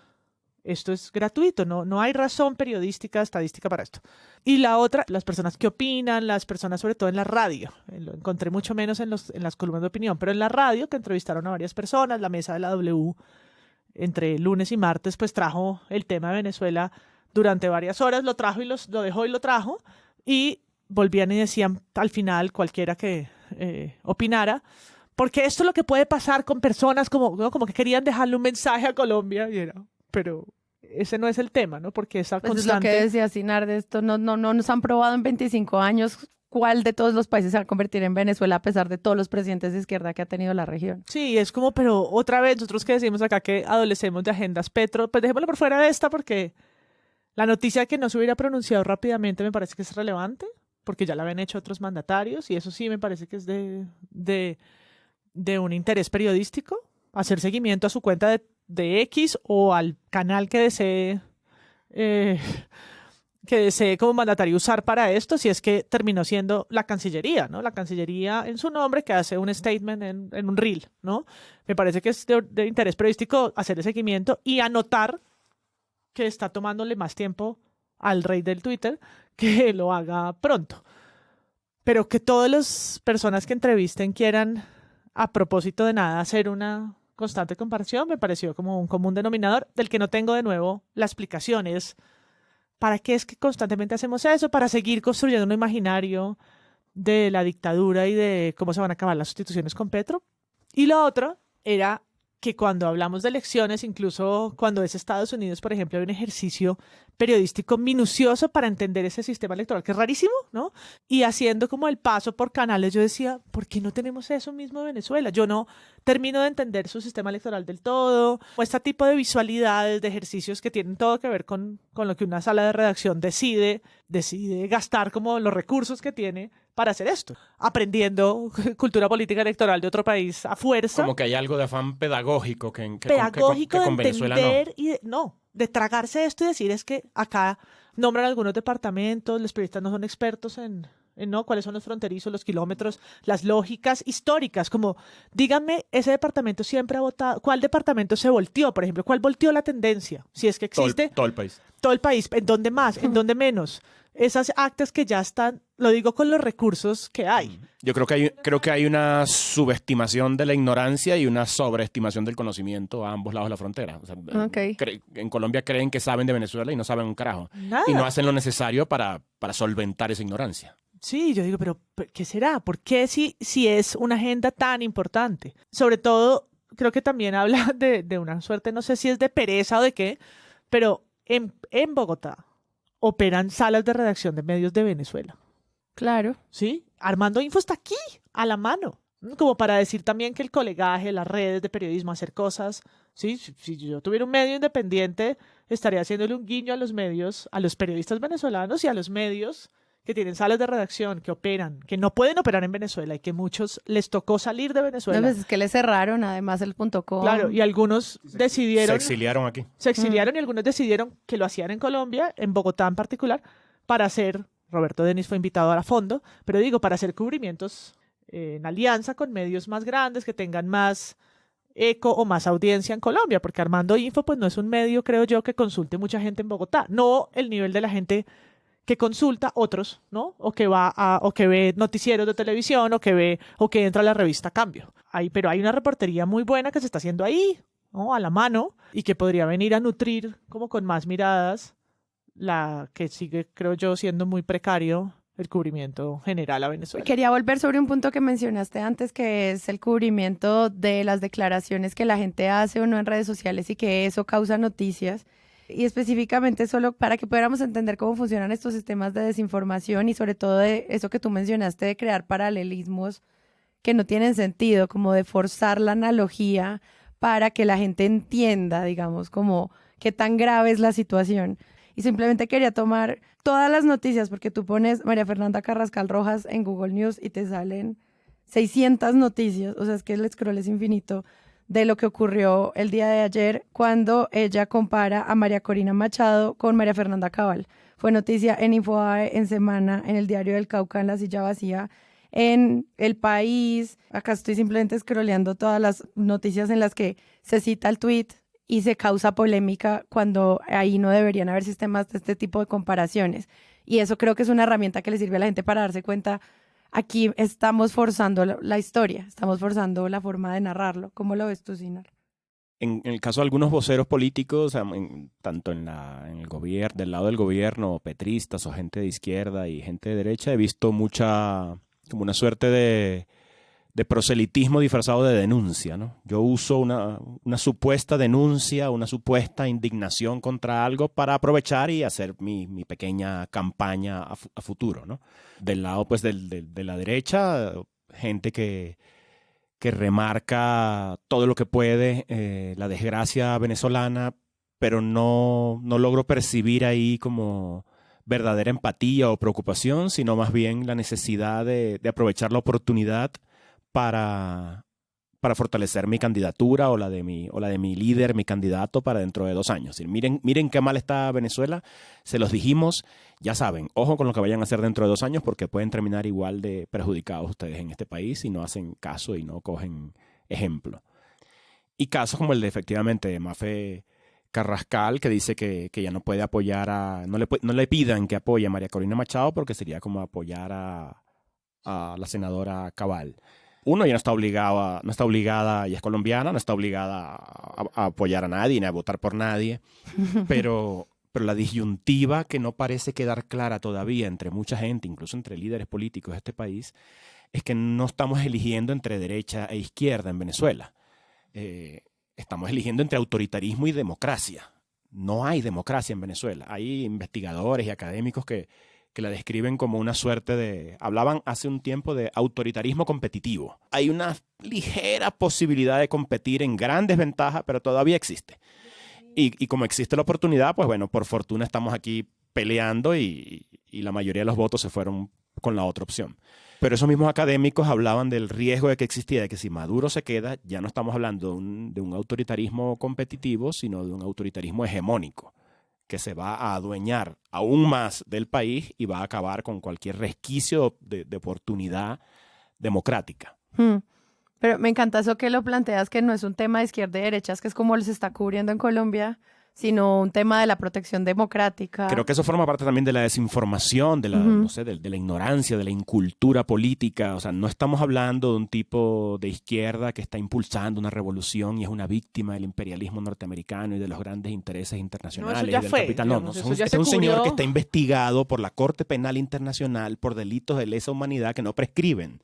Esto es gratuito, no hay razón periodística, estadística para esto. Y la otra, las personas que opinan, las personas sobre todo en la radio, lo encontré mucho menos en las columnas de opinión, pero en la radio, que entrevistaron a varias personas, la mesa de la W, entre lunes y martes, pues trajo el tema de Venezuela durante varias horas, lo trajo y lo dejó y lo trajo, y volvían y decían al final, cualquiera que opinara, porque esto es lo que puede pasar con personas como que querían dejarle un mensaje a Colombia, y era... Pero ese no es el tema, ¿no? Porque esa constante... Es lo que decía Sinar de esto, no nos han probado en 25 años cuál de todos los países se va a convertir en Venezuela a pesar de todos los presidentes de izquierda que ha tenido la región. Sí, es como, pero otra vez, nosotros que decimos acá que adolecemos de agendas Petro, pues dejémoslo por fuera de esta porque la noticia que no se hubiera pronunciado rápidamente me parece que es relevante, porque ya la habían hecho otros mandatarios y eso sí me parece que es de un interés periodístico, hacer seguimiento a su cuenta de X o al canal que desee como mandatario usar para esto, si es que terminó siendo la Cancillería, ¿no? La Cancillería en su nombre que hace un statement en un reel, ¿no? Me parece que es de interés periodístico hacer el seguimiento y anotar que está tomándole más tiempo al rey del Twitter que lo haga pronto. Pero que todas las personas que entrevisten quieran, a propósito de nada, hacer una constante comparación, me pareció como un común denominador del que no tengo de nuevo la explicación. Es ¿para qué es que constantemente hacemos eso? Para seguir construyendo un imaginario de la dictadura y de cómo se van a acabar las sustituciones con Petro. Y lo otro era que cuando hablamos de elecciones, incluso cuando es Estados Unidos, por ejemplo, hay un ejercicio periodístico minucioso para entender ese sistema electoral, que es rarísimo, ¿no? Y haciendo como el paso por canales, yo decía, ¿por qué no tenemos eso mismo en Venezuela? Yo no termino de entender su sistema electoral del todo, o este tipo de visualidades, de ejercicios que tienen todo que ver con lo que una sala de redacción decide gastar como los recursos que tiene para hacer esto, aprendiendo cultura política electoral de otro país a fuerza. Como que hay algo de afán pedagógico que con de Venezuela entender no. de tragarse esto y decir es que acá nombran algunos departamentos, los periodistas no son expertos en cuáles son los fronterizos, los kilómetros, las lógicas históricas, como díganme, ese departamento siempre ha votado, ¿cuál departamento se volteó, por ejemplo? ¿Cuál volteó la tendencia? Si es que existe. Todo el país. Todo el país, ¿en dónde más? ¿En dónde menos? Esas actas que ya están, lo digo con los recursos que hay. Yo creo que hay una subestimación de la ignorancia y una sobreestimación del conocimiento a ambos lados de la frontera. O sea, en Colombia creen que saben de Venezuela y no saben un carajo. Nada. Y no hacen lo necesario para solventar esa ignorancia. Sí, yo digo, pero ¿qué será? ¿Por qué si es una agenda tan importante? Sobre todo, creo que también habla de una suerte, no sé si es de pereza o de qué, pero en Bogotá operan salas de redacción de medios de Venezuela. Claro. ¿Sí? Armando Info está aquí, a la mano. Como para decir también que el colegaje, las redes de periodismo, hacer cosas. ¿Sí? Si yo tuviera un medio independiente, estaría haciéndole un guiño a los medios, a los periodistas venezolanos y a los medios que tienen salas de redacción, que operan, que no pueden operar en Venezuela y que muchos les tocó salir de Venezuela. No, pues es que le cerraron además el .com. Claro, y algunos decidieron... Se exiliaron aquí. Se exiliaron y algunos decidieron que lo hacían en Colombia, en Bogotá en particular, para hacer... Roberto Denis fue invitado a fondo, pero digo, para hacer cubrimientos en alianza con medios más grandes que tengan más eco o más audiencia en Colombia, porque Armando Info pues no es un medio, creo yo, que consulte mucha gente en Bogotá, no el nivel de la gente que consulta otros, ¿no? O que ve noticieros de televisión, o que entra a la revista Cambio. Pero hay una reportería muy buena que se está haciendo ahí, ¿no? A la mano, y que podría venir a nutrir como con más miradas la que sigue, creo yo, siendo muy precario el cubrimiento general a Venezuela. Quería volver sobre un punto que mencionaste antes, que es el cubrimiento de las declaraciones que la gente hace o no en redes sociales y que eso causa noticias. Y específicamente solo para que pudiéramos entender cómo funcionan estos sistemas de desinformación y sobre todo de eso que tú mencionaste de crear paralelismos que no tienen sentido, como de forzar la analogía para que la gente entienda, digamos, como qué tan grave es la situación. Y simplemente quería tomar todas las noticias, porque tú pones María Fernanda Carrascal Rojas en Google News y te salen 600 noticias, o sea, es que el scroll es infinito, de lo que ocurrió el día de ayer cuando ella compara a María Corina Machado con María Fernanda Cabal. Fue noticia en Infobae, en Semana, en el Diario del Cauca, en La Silla Vacía, en El País. Acá estoy simplemente scrolleando todas las noticias en las que se cita el tweet y se causa polémica cuando ahí no deberían haber sistemas de este tipo de comparaciones. Y eso creo que es una herramienta que le sirve a la gente para darse cuenta. Aquí estamos forzando la historia, estamos forzando la forma de narrarlo. ¿Cómo lo ves tú, Sinar? En el caso de algunos voceros políticos, tanto en el gobierno, del lado del gobierno, petristas o gente de izquierda y gente de derecha, he visto como una suerte de proselitismo disfrazado de denuncia, ¿no? Yo uso una supuesta denuncia, una supuesta indignación contra algo para aprovechar y hacer mi pequeña campaña a futuro, ¿no? Del lado, pues, de la derecha, gente que remarca todo lo que puede, la desgracia venezolana, pero no logro percibir ahí como verdadera empatía o preocupación, sino más bien la necesidad de aprovechar la oportunidad para fortalecer mi candidatura o la de mi líder, mi candidato para dentro de 2 años. Y miren qué mal está Venezuela, se los dijimos, ya saben, ojo con lo que vayan a hacer dentro de 2 años porque pueden terminar igual de perjudicados ustedes en este país si no hacen caso y no cogen ejemplo. Y casos como el de efectivamente de Mafe Carrascal, que dice que ya no puede apoyar no le pidan que apoye a María Corina Machado porque sería como apoyar a la senadora Cabal. Uno, ya no está obligada, y es colombiana, no está obligada a apoyar a nadie ni a votar por nadie, pero pero la disyuntiva que no parece quedar clara todavía entre mucha gente, incluso entre líderes políticos de este país, es que no estamos eligiendo entre derecha e izquierda en Venezuela. Estamos eligiendo entre autoritarismo y democracia. No hay democracia en Venezuela. Hay investigadores y académicos que la describen como una suerte de... Hablaban hace un tiempo de autoritarismo competitivo. Hay una ligera posibilidad de competir en gran desventaja, pero todavía existe. Y como existe la oportunidad, pues bueno, por fortuna estamos aquí peleando y la mayoría de los votos se fueron con la otra opción. Pero esos mismos académicos hablaban del riesgo de que existía, de que si Maduro se queda, ya no estamos hablando de un autoritarismo competitivo, sino de un autoritarismo hegemónico, que se va a adueñar aún más del país y va a acabar con cualquier resquicio de oportunidad democrática. Pero me encanta eso que lo planteas, que no es un tema de izquierda y derechas, que es como se está cubriendo en Colombia, sino un tema de la protección democrática. Creo que eso forma parte también de la desinformación, de la, no sé, de la ignorancia, de la incultura política. O sea, no estamos hablando de un tipo de izquierda que está impulsando una revolución y es una víctima del imperialismo norteamericano y de los grandes intereses internacionales y del capital. No, es un señor que está investigado por la Corte Penal Internacional por delitos de lesa humanidad que no prescriben.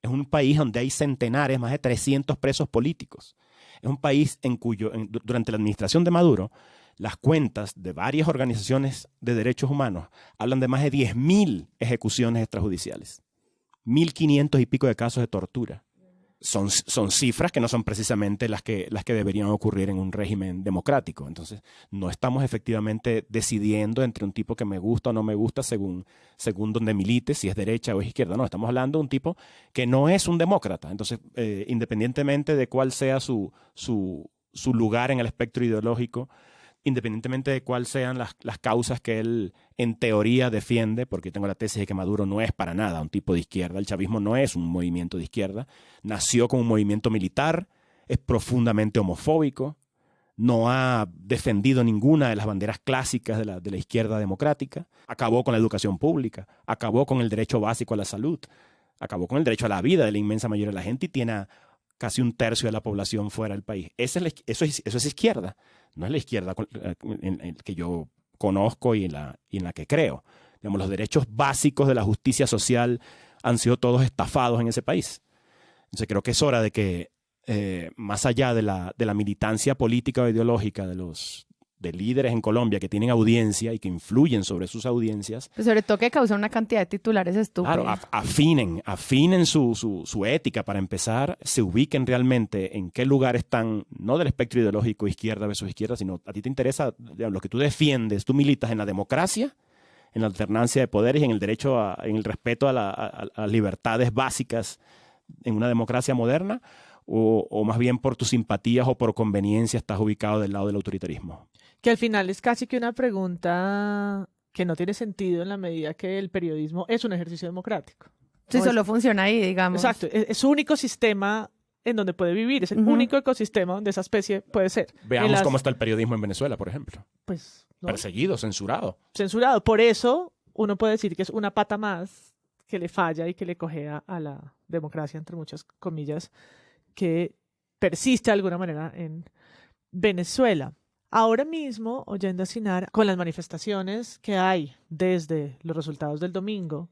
Es un país donde hay centenares, más de 300 presos políticos. Es un país en cuyo, durante la administración de Maduro, las cuentas de varias organizaciones de derechos humanos hablan de más de 10.000 ejecuciones extrajudiciales, 1.500 y pico de casos de tortura. Son cifras que no son precisamente las que deberían ocurrir en un régimen democrático. Entonces, no estamos efectivamente decidiendo entre un tipo que me gusta o no me gusta según donde milite, si es derecha o es izquierda. No, estamos hablando de un tipo que no es un demócrata. Entonces, independientemente de cuál sea su lugar en el espectro ideológico, independientemente de cuáles sean las causas que él en teoría defiende, porque tengo la tesis de que Maduro no es para nada un tipo de izquierda, el chavismo no es un movimiento de izquierda, nació como un movimiento militar, es profundamente homofóbico, no ha defendido ninguna de las banderas clásicas de la izquierda democrática, acabó con la educación pública, acabó con el derecho básico a la salud, acabó con el derecho a la vida de la inmensa mayoría de la gente y tiene a casi un tercio de la población fuera del país. Eso es izquierda. No es la izquierda que yo conozco y en la que creo. Digamos, los derechos básicos de la justicia social han sido todos estafados en ese país. Entonces creo que es hora de que, más allá de la militancia política o ideológica de líderes en Colombia que tienen audiencia y que influyen sobre sus audiencias. Pues sobre todo que causa una cantidad de titulares estúpidos. Claro, afinen su ética para empezar, se ubiquen realmente en qué lugar están, no del espectro ideológico izquierda versus izquierda, sino a ti te interesa lo que tú defiendes, tú militas en la democracia, en la alternancia de poderes y en el derecho en el respeto a las libertades básicas en una democracia moderna, o más bien por tus simpatías o por conveniencia estás ubicado del lado del autoritarismo. Que al final es casi que una pregunta que no tiene sentido en la medida que el periodismo es un ejercicio democrático. Sí, solo funciona ahí, digamos. Exacto, es su único sistema en donde puede vivir, es el único ecosistema donde esa especie puede ser. Veamos cómo está el periodismo en Venezuela, por ejemplo. Pues, ¿no? Perseguido, censurado. Censurado, por eso uno puede decir que es una pata más que le falla y que le cojea a la democracia, entre muchas comillas, que persiste de alguna manera en Venezuela. Ahora mismo, oyendo a Sinar, con las manifestaciones que hay desde los resultados del domingo,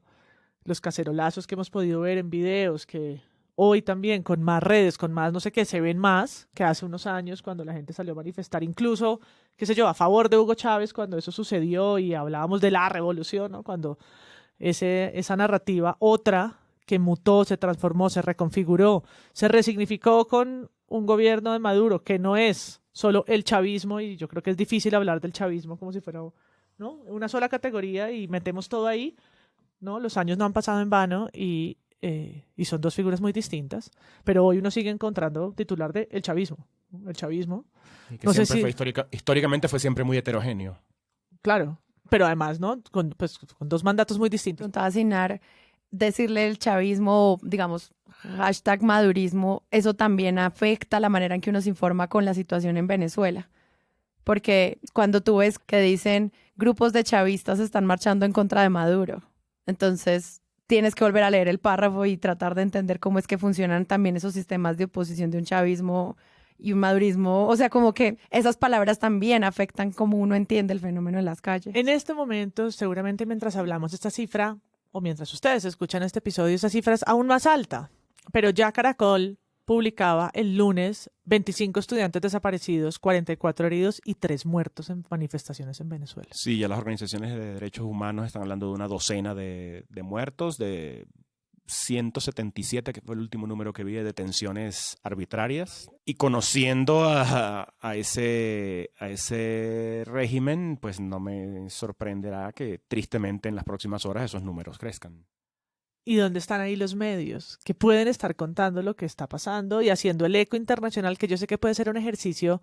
los cacerolazos que hemos podido ver en videos, que hoy también con más redes, con más no sé qué, se ven más que hace unos años cuando la gente salió a manifestar, incluso, qué sé yo, a favor de Hugo Chávez cuando eso sucedió y hablábamos de la revolución, ¿no? Cuando esa narrativa, otra que mutó, se transformó, se reconfiguró, se resignificó con un gobierno de Maduro que no es solo el chavismo, y yo creo que es difícil hablar del chavismo como si fuera, ¿no?, una sola categoría y metemos todo ahí, ¿no? Los años no han pasado en vano y son dos figuras muy distintas, pero hoy uno sigue encontrando titular de el chavismo. El chavismo. Y que no siempre sé si... históricamente fue siempre muy heterogéneo. Claro, pero además, ¿no?, con dos mandatos muy distintos. Preguntaba a Sinar, decirle el chavismo, digamos, #madurismo, eso también afecta la manera en que uno se informa con la situación en Venezuela. Porque cuando tú ves que dicen grupos de chavistas están marchando en contra de Maduro, entonces tienes que volver a leer el párrafo y tratar de entender cómo es que funcionan también esos sistemas de oposición de un chavismo y un madurismo, o sea, como que esas palabras también afectan cómo uno entiende el fenómeno en las calles. En este momento, seguramente mientras hablamos esta cifra, o mientras ustedes escuchan este episodio, esa cifra es aún más alta. Pero ya Caracol publicaba el lunes 25 estudiantes desaparecidos, 44 heridos y 3 muertos en manifestaciones en Venezuela. Sí, ya las organizaciones de derechos humanos están hablando de una docena de muertos, de 177, que fue el último número que vi, de detenciones arbitrarias. Y conociendo a ese régimen, pues no me sorprenderá que tristemente en las próximas horas esos números crezcan. ¿Y dónde están ahí los medios que pueden estar contando lo que está pasando y haciendo el eco internacional, que yo sé que puede ser un ejercicio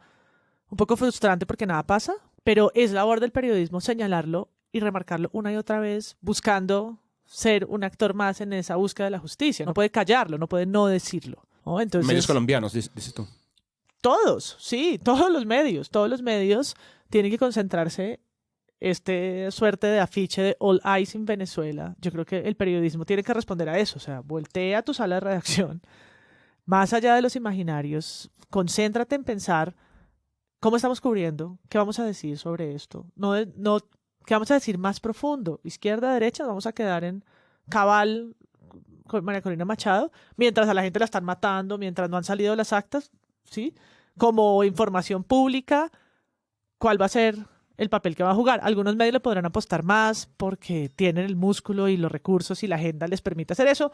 un poco frustrante porque nada pasa, pero es labor del periodismo señalarlo y remarcarlo una y otra vez, buscando ser un actor más en esa búsqueda de la justicia? No puede callarlo, no puede no decirlo, ¿no? Entonces, medios colombianos, dices tú. Todos, sí, todos los medios tienen que concentrarse suerte de afiche de All Eyes in Venezuela. Yo creo que el periodismo tiene que responder a eso, o sea, voltea a tu sala de redacción, más allá de los imaginarios, concéntrate en pensar cómo estamos cubriendo, qué vamos a decir sobre esto, no qué vamos a decir más profundo, izquierda, derecha, vamos a quedar en cabal con María Corina Machado, mientras a la gente la están matando, mientras no han salido las actas, ¿sí? Como información pública, ¿cuál va a ser el papel que va a jugar? Algunos medios le podrán apostar más porque tienen el músculo y los recursos y la agenda les permite hacer eso.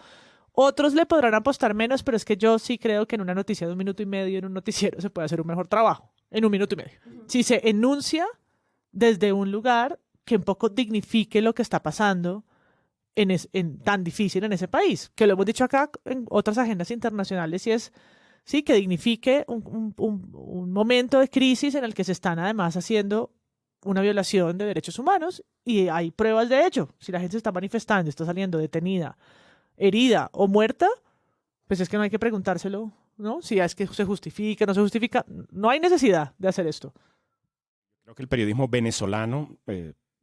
Otros le podrán apostar menos, pero es que yo sí creo que en una noticia de 1 minuto y medio, en un noticiero, se puede hacer un mejor trabajo en 1 minuto y medio. Si se enuncia desde un lugar que un poco dignifique lo que está pasando tan difícil en ese país, que lo hemos dicho acá en otras agendas internacionales, y es sí que dignifique un momento de crisis en el que se están además haciendo una violación de derechos humanos y hay pruebas de ello. Si la gente se está manifestando, está saliendo detenida, herida o muerta, pues es que no hay que preguntárselo, ¿no? Si es que se justifica, no se justifica, no hay necesidad de hacer esto. Creo que el periodismo venezolano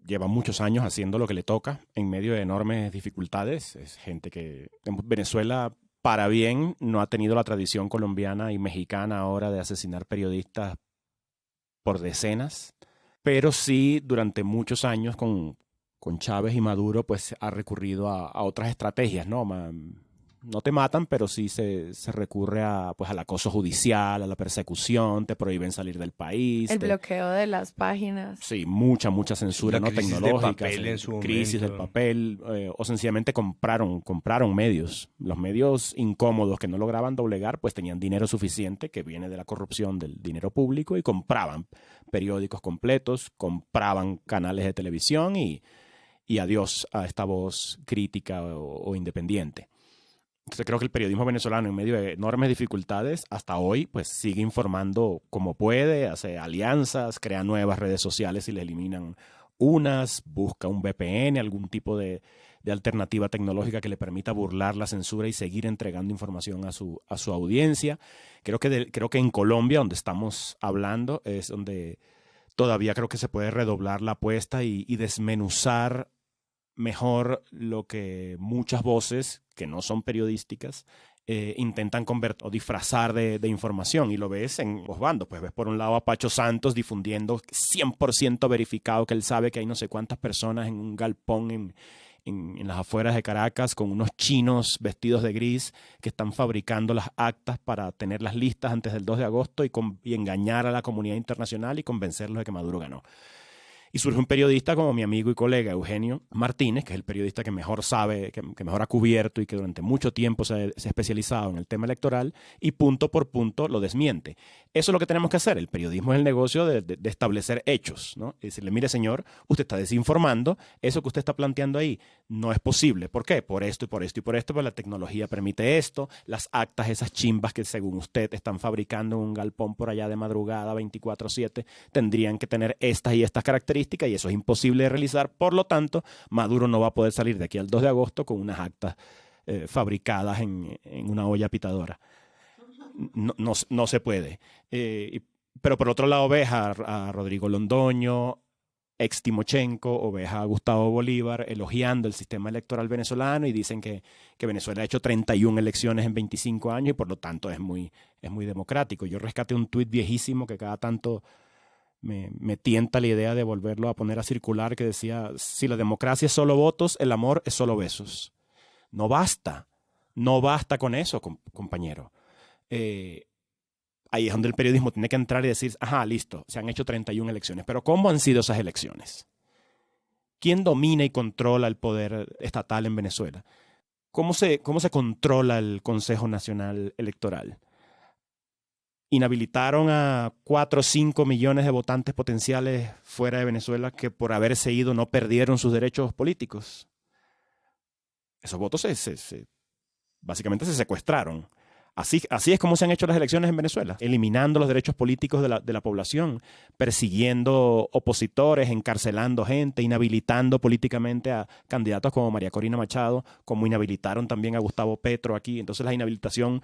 lleva muchos años haciendo lo que le toca en medio de enormes dificultades. Es gente que en Venezuela, para bien, no ha tenido la tradición colombiana y mexicana ahora de asesinar periodistas por decenas, pero sí durante muchos años con Chávez y Maduro pues ha recurrido a otras estrategias, ¿no? No te matan, pero sí se recurre pues al acoso judicial, a la persecución, te prohíben salir del país. El bloqueo de las páginas. Sí, mucha censura, ¿no? Tecnológica, crisis del papel, o sencillamente compraron medios. Los medios incómodos que no lograban doblegar, pues tenían dinero suficiente, que viene de la corrupción del dinero público, y compraban periódicos completos, compraban canales de televisión y adiós a esta voz crítica o independiente. Entonces creo que el periodismo venezolano, en medio de enormes dificultades, hasta hoy pues sigue informando como puede, hace alianzas, crea nuevas redes sociales y le eliminan unas, busca un VPN, algún tipo de alternativa tecnológica que le permita burlar la censura y seguir entregando información a su audiencia. Creo que en Colombia, donde estamos hablando, es donde todavía creo que se puede redoblar la apuesta y desmenuzar mejor lo que muchas voces que no son periodísticas intentan convertir o disfrazar de información, y lo ves en los bandos. Pues ves por un lado a Pacho Santos difundiendo 100% verificado que él sabe que hay no sé cuántas personas en un galpón en las afueras de Caracas con unos chinos vestidos de gris que están fabricando las actas para tenerlas listas antes del 2 de agosto y engañar a la comunidad internacional y convencerlos de que Maduro ganó. Y surge un periodista como mi amigo y colega Eugenio Martínez, que es el periodista que mejor sabe, que mejor ha cubierto y que durante mucho tiempo se ha especializado en el tema electoral, y punto por punto lo desmiente. Eso es lo que tenemos que hacer. El periodismo es el negocio de establecer hechos, ¿no? Y decirle, mire señor, usted está desinformando, eso que usted está planteando ahí no es posible. ¿Por qué? Por esto y por esto y por esto, pues la tecnología permite esto, las actas, esas chimbas que según usted están fabricando en un galpón por allá de madrugada 24/7, tendrían que tener estas y estas características, y eso es imposible de realizar. Por lo tanto, Maduro no va a poder salir de aquí al 2 de agosto con unas actas fabricadas en una olla pitadora. No se puede. Pero por otro lado ves a Rodrigo Londoño, ex Timochenko o ves a Gustavo Bolívar elogiando el sistema electoral venezolano y dicen que Venezuela ha hecho 31 elecciones en 25 años y por lo tanto es muy democrático. Yo rescaté un tuit viejísimo que cada tanto me tienta la idea de volverlo a poner a circular, que decía: si la democracia es solo votos, el amor es solo besos. No basta con eso, compañero. Ahí es donde el periodismo tiene que entrar y decir: ajá, listo, se han hecho 31 elecciones, pero ¿cómo han sido esas elecciones? ¿Quién domina y controla el poder estatal en Venezuela? ¿Cómo se controla el Consejo Nacional Electoral? Inhabilitaron a 4 o 5 millones de votantes potenciales fuera de Venezuela que por haberse ido no perdieron sus derechos políticos. Esos votos básicamente se secuestraron. Así es como se han hecho las elecciones en Venezuela, eliminando los derechos políticos de la población, persiguiendo opositores, encarcelando gente, inhabilitando políticamente a candidatos como María Corina Machado, como inhabilitaron también a Gustavo Petro aquí. Entonces la inhabilitación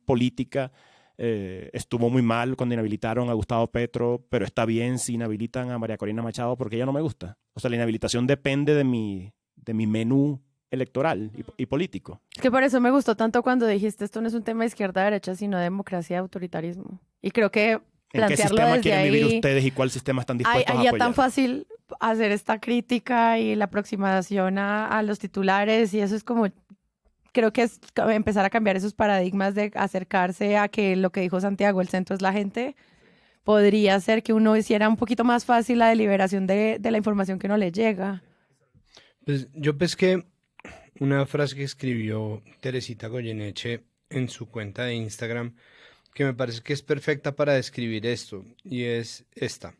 política estuvo muy mal cuando inhabilitaron a Gustavo Petro, pero está bien si inhabilitan a María Corina Machado porque ella no me gusta. O sea, la inhabilitación depende de mi menú electoral y político. Es que por eso me gustó tanto cuando dijiste esto no es un tema de izquierda-derecha, sino de democracia y autoritarismo. Y creo que plantearlo ¿en qué sistema desde quieren ahí, vivir ustedes y cuál sistema están dispuestos a ya apoyar? tan fácil hacer esta crítica y la aproximación a los titulares, y eso es como, creo que es empezar a cambiar esos paradigmas de acercarse a que lo que dijo Santiago, el centro es la gente. Podría ser que uno hiciera un poquito más fácil la deliberación de la información que no le llega. Pues yo pesqué una frase que escribió Teresita Goyeneche en su cuenta de Instagram que me parece que es perfecta para describir esto, y es esta: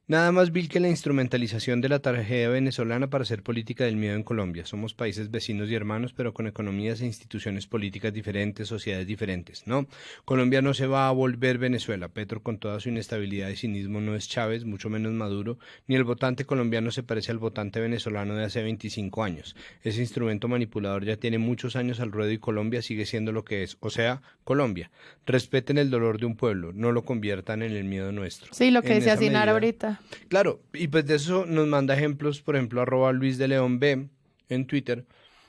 nada más vil que la instrumentalización de la tragedia venezolana para hacer política del miedo en Colombia. Somos países vecinos y hermanos, pero con economías e instituciones políticas diferentes, sociedades diferentes, ¿no? Colombia no se va a volver Venezuela. Petro, con toda su inestabilidad y cinismo, no es Chávez, mucho menos Maduro, ni el votante colombiano se parece al votante venezolano de hace 25 años. Ese instrumento manipulador ya tiene muchos años al ruedo y Colombia sigue siendo lo que es, o sea, Colombia. Respeten el dolor de un pueblo, no lo conviertan en el miedo nuestro. Sí, lo que decía Sinar ahorita. Claro, y pues de eso nos manda ejemplos, por ejemplo, @Luis de León B en Twitter,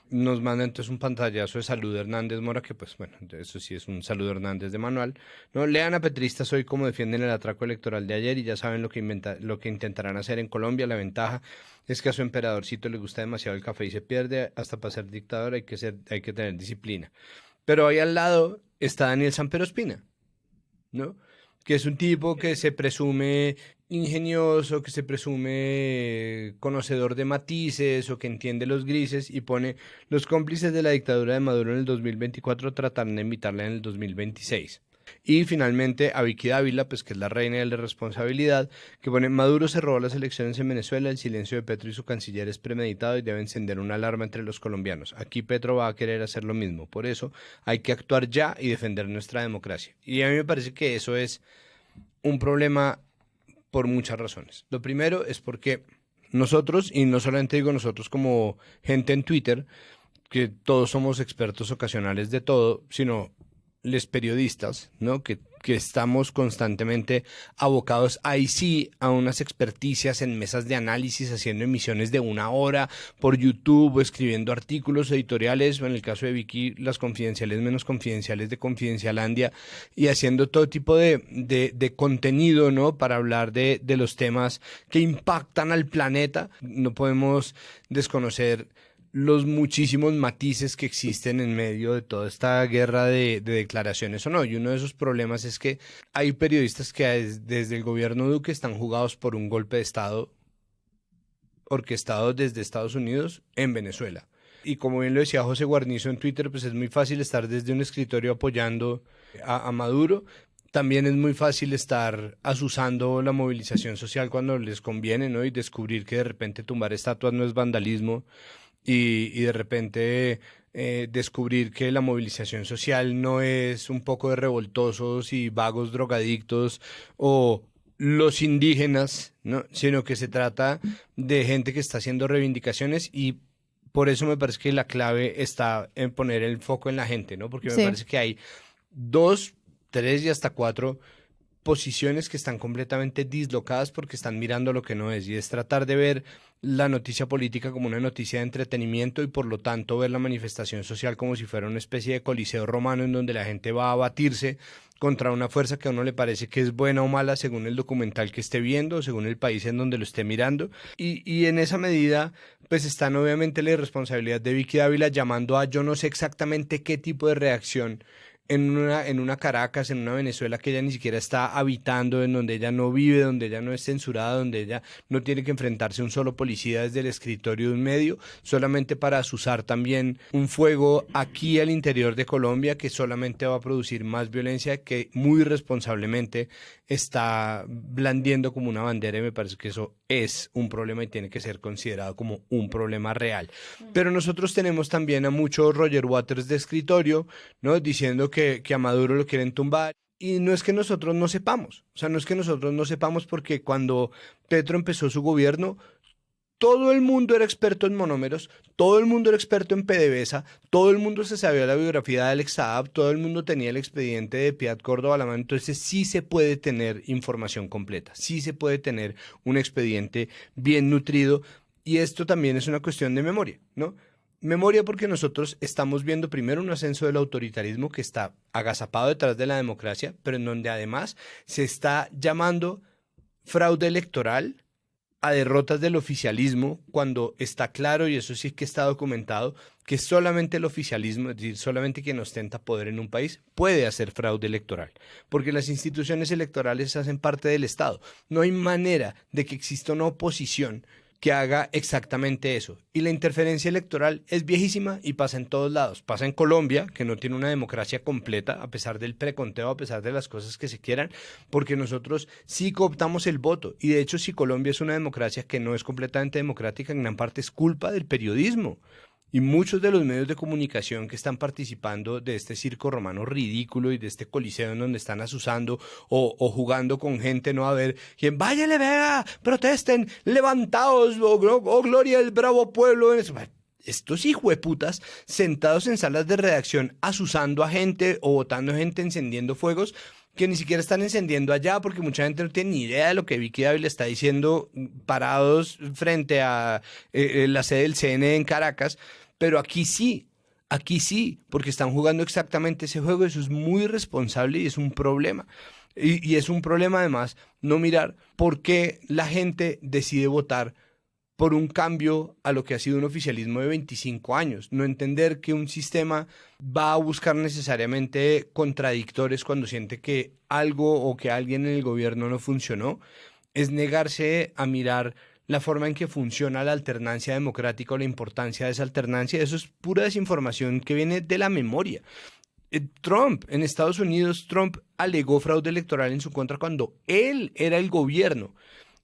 nos manda entonces un pantallazo de Salud Hernández Mora, que pues bueno, eso sí es un Salud Hernández de manual, ¿no? Lean a petristas hoy cómo defienden el atraco electoral de ayer y ya saben lo que intentarán hacer en Colombia. La ventaja es que a su emperadorcito le gusta demasiado el café y se pierde. Hasta para ser dictador hay que tener disciplina. Pero ahí al lado está Daniel Samper Ospina, ¿no? Que es un tipo que se presume ingenioso, que se presume conocedor de matices o que entiende los grises, y pone: los cómplices de la dictadura de Maduro en el 2024 tratarán de imitarla en el 2026. Y finalmente a Vicky Dávila, pues que es la reina de la responsabilidad, que pone: Maduro se robó las elecciones en Venezuela, el silencio de Petro y su canciller es premeditado y debe encender una alarma entre los colombianos. Aquí Petro va a querer hacer lo mismo, por eso hay que actuar ya y defender nuestra democracia. Y a mí me parece que eso es un problema por muchas razones. Lo primero es porque nosotros, y no solamente digo nosotros como gente en Twitter, que todos somos expertos ocasionales de todo, sino los periodistas, ¿no? Que estamos constantemente abocados ahí sí a unas experticias en mesas de análisis, haciendo emisiones de 1 hora por YouTube o escribiendo artículos editoriales, o en el caso de Vicky, las confidenciales menos confidenciales de Confidencialandia, y haciendo todo tipo de contenido, ¿no? Para hablar de los temas que impactan al planeta. No podemos desconocer los muchísimos matices que existen en medio de toda esta guerra de declaraciones o no. Y uno de esos problemas es que hay periodistas que desde el gobierno Duque están jugados por un golpe de Estado orquestado desde Estados Unidos en Venezuela. Y como bien lo decía José Guarnizo en Twitter, pues es muy fácil estar desde un escritorio apoyando a Maduro. También es muy fácil estar asusando la movilización social cuando les conviene, ¿no? Y descubrir que de repente tumbar estatuas no es vandalismo. Y de repente descubrir que la movilización social no es un poco de revoltosos y vagos drogadictos o los indígenas, ¿no? Sino que se trata de gente que está haciendo reivindicaciones, y por eso me parece que la clave está en poner el foco en la gente, ¿no? Porque me parece que hay 2, 3 y hasta 4 posiciones que están completamente dislocadas porque están mirando lo que no es, y es tratar de ver la noticia política como una noticia de entretenimiento y por lo tanto ver la manifestación social como si fuera una especie de coliseo romano en donde la gente va a batirse contra una fuerza que a uno le parece que es buena o mala según el documental que esté viendo, según el país en donde lo esté mirando, y en esa medida pues están obviamente la irresponsabilidad de Vicky Dávila llamando a yo no sé exactamente qué tipo de reacción en una Caracas, en una Venezuela que ella ni siquiera está habitando, en donde ella no vive, donde ella no es censurada, donde ella no tiene que enfrentarse a un solo policía desde el escritorio de un medio, solamente para azuzar también un fuego aquí al interior de Colombia que solamente va a producir más violencia, que muy responsablemente está blandiendo como una bandera, y me parece que eso es un problema y tiene que ser considerado como un problema real. Pero nosotros tenemos también a mucho Roger Waters de escritorio, ¿no? Diciendo que a Maduro lo quieren tumbar. Y no es que nosotros no sepamos, o sea, no es que nosotros no sepamos, porque cuando Petro empezó su gobierno, todo el mundo era experto en monómeros, todo el mundo era experto en PDVSA, todo el mundo se sabía la biografía de Alex Saab, todo el mundo tenía el expediente de Piedad Córdoba a la mano. Entonces sí se puede tener información completa, sí se puede tener un expediente bien nutrido, y esto también es una cuestión de memoria, ¿no? Memoria porque nosotros estamos viendo primero un ascenso del autoritarismo que está agazapado detrás de la democracia, pero en donde además se está llamando fraude electoral a derrotas del oficialismo, cuando está claro, y eso sí que está documentado, que solamente el oficialismo, es decir, solamente quien ostenta poder en un país, puede hacer fraude electoral, porque las instituciones electorales hacen parte del Estado. No hay manera de que exista una oposición que haga exactamente eso. Y la interferencia electoral es viejísima y pasa en todos lados. Pasa en Colombia, que no tiene una democracia completa, a pesar del preconteo, a pesar de las cosas que se quieran, porque nosotros sí cooptamos el voto. Y de hecho, si Colombia es una democracia que no es completamente democrática, en gran parte es culpa del periodismo. Y muchos de los medios de comunicación que están participando de este circo romano ridículo y de este coliseo en donde están azuzando o jugando con gente, no a ver quién, váyale, vea, protesten, levantaos, oh gloria del bravo pueblo. Estos hijueputas sentados en salas de redacción azuzando a gente o botando gente, encendiendo fuegos que ni siquiera están encendiendo allá, porque mucha gente no tiene ni idea de lo que Vicky Dávila está diciendo parados frente a la sede del CNE en Caracas. Pero aquí sí, porque están jugando exactamente ese juego. Eso es muy irresponsable y es un problema. Y es un problema además no mirar por qué la gente decide votar por un cambio a lo que ha sido un oficialismo de 25 años. No entender que un sistema va a buscar necesariamente contradictores cuando siente que algo o que alguien en el gobierno no funcionó. Es negarse a mirar la forma en que funciona la alternancia democrática o la importancia de esa alternancia. Eso es pura desinformación que viene de la memoria. Trump, en Estados Unidos, Trump alegó fraude electoral en su contra cuando él era el gobierno.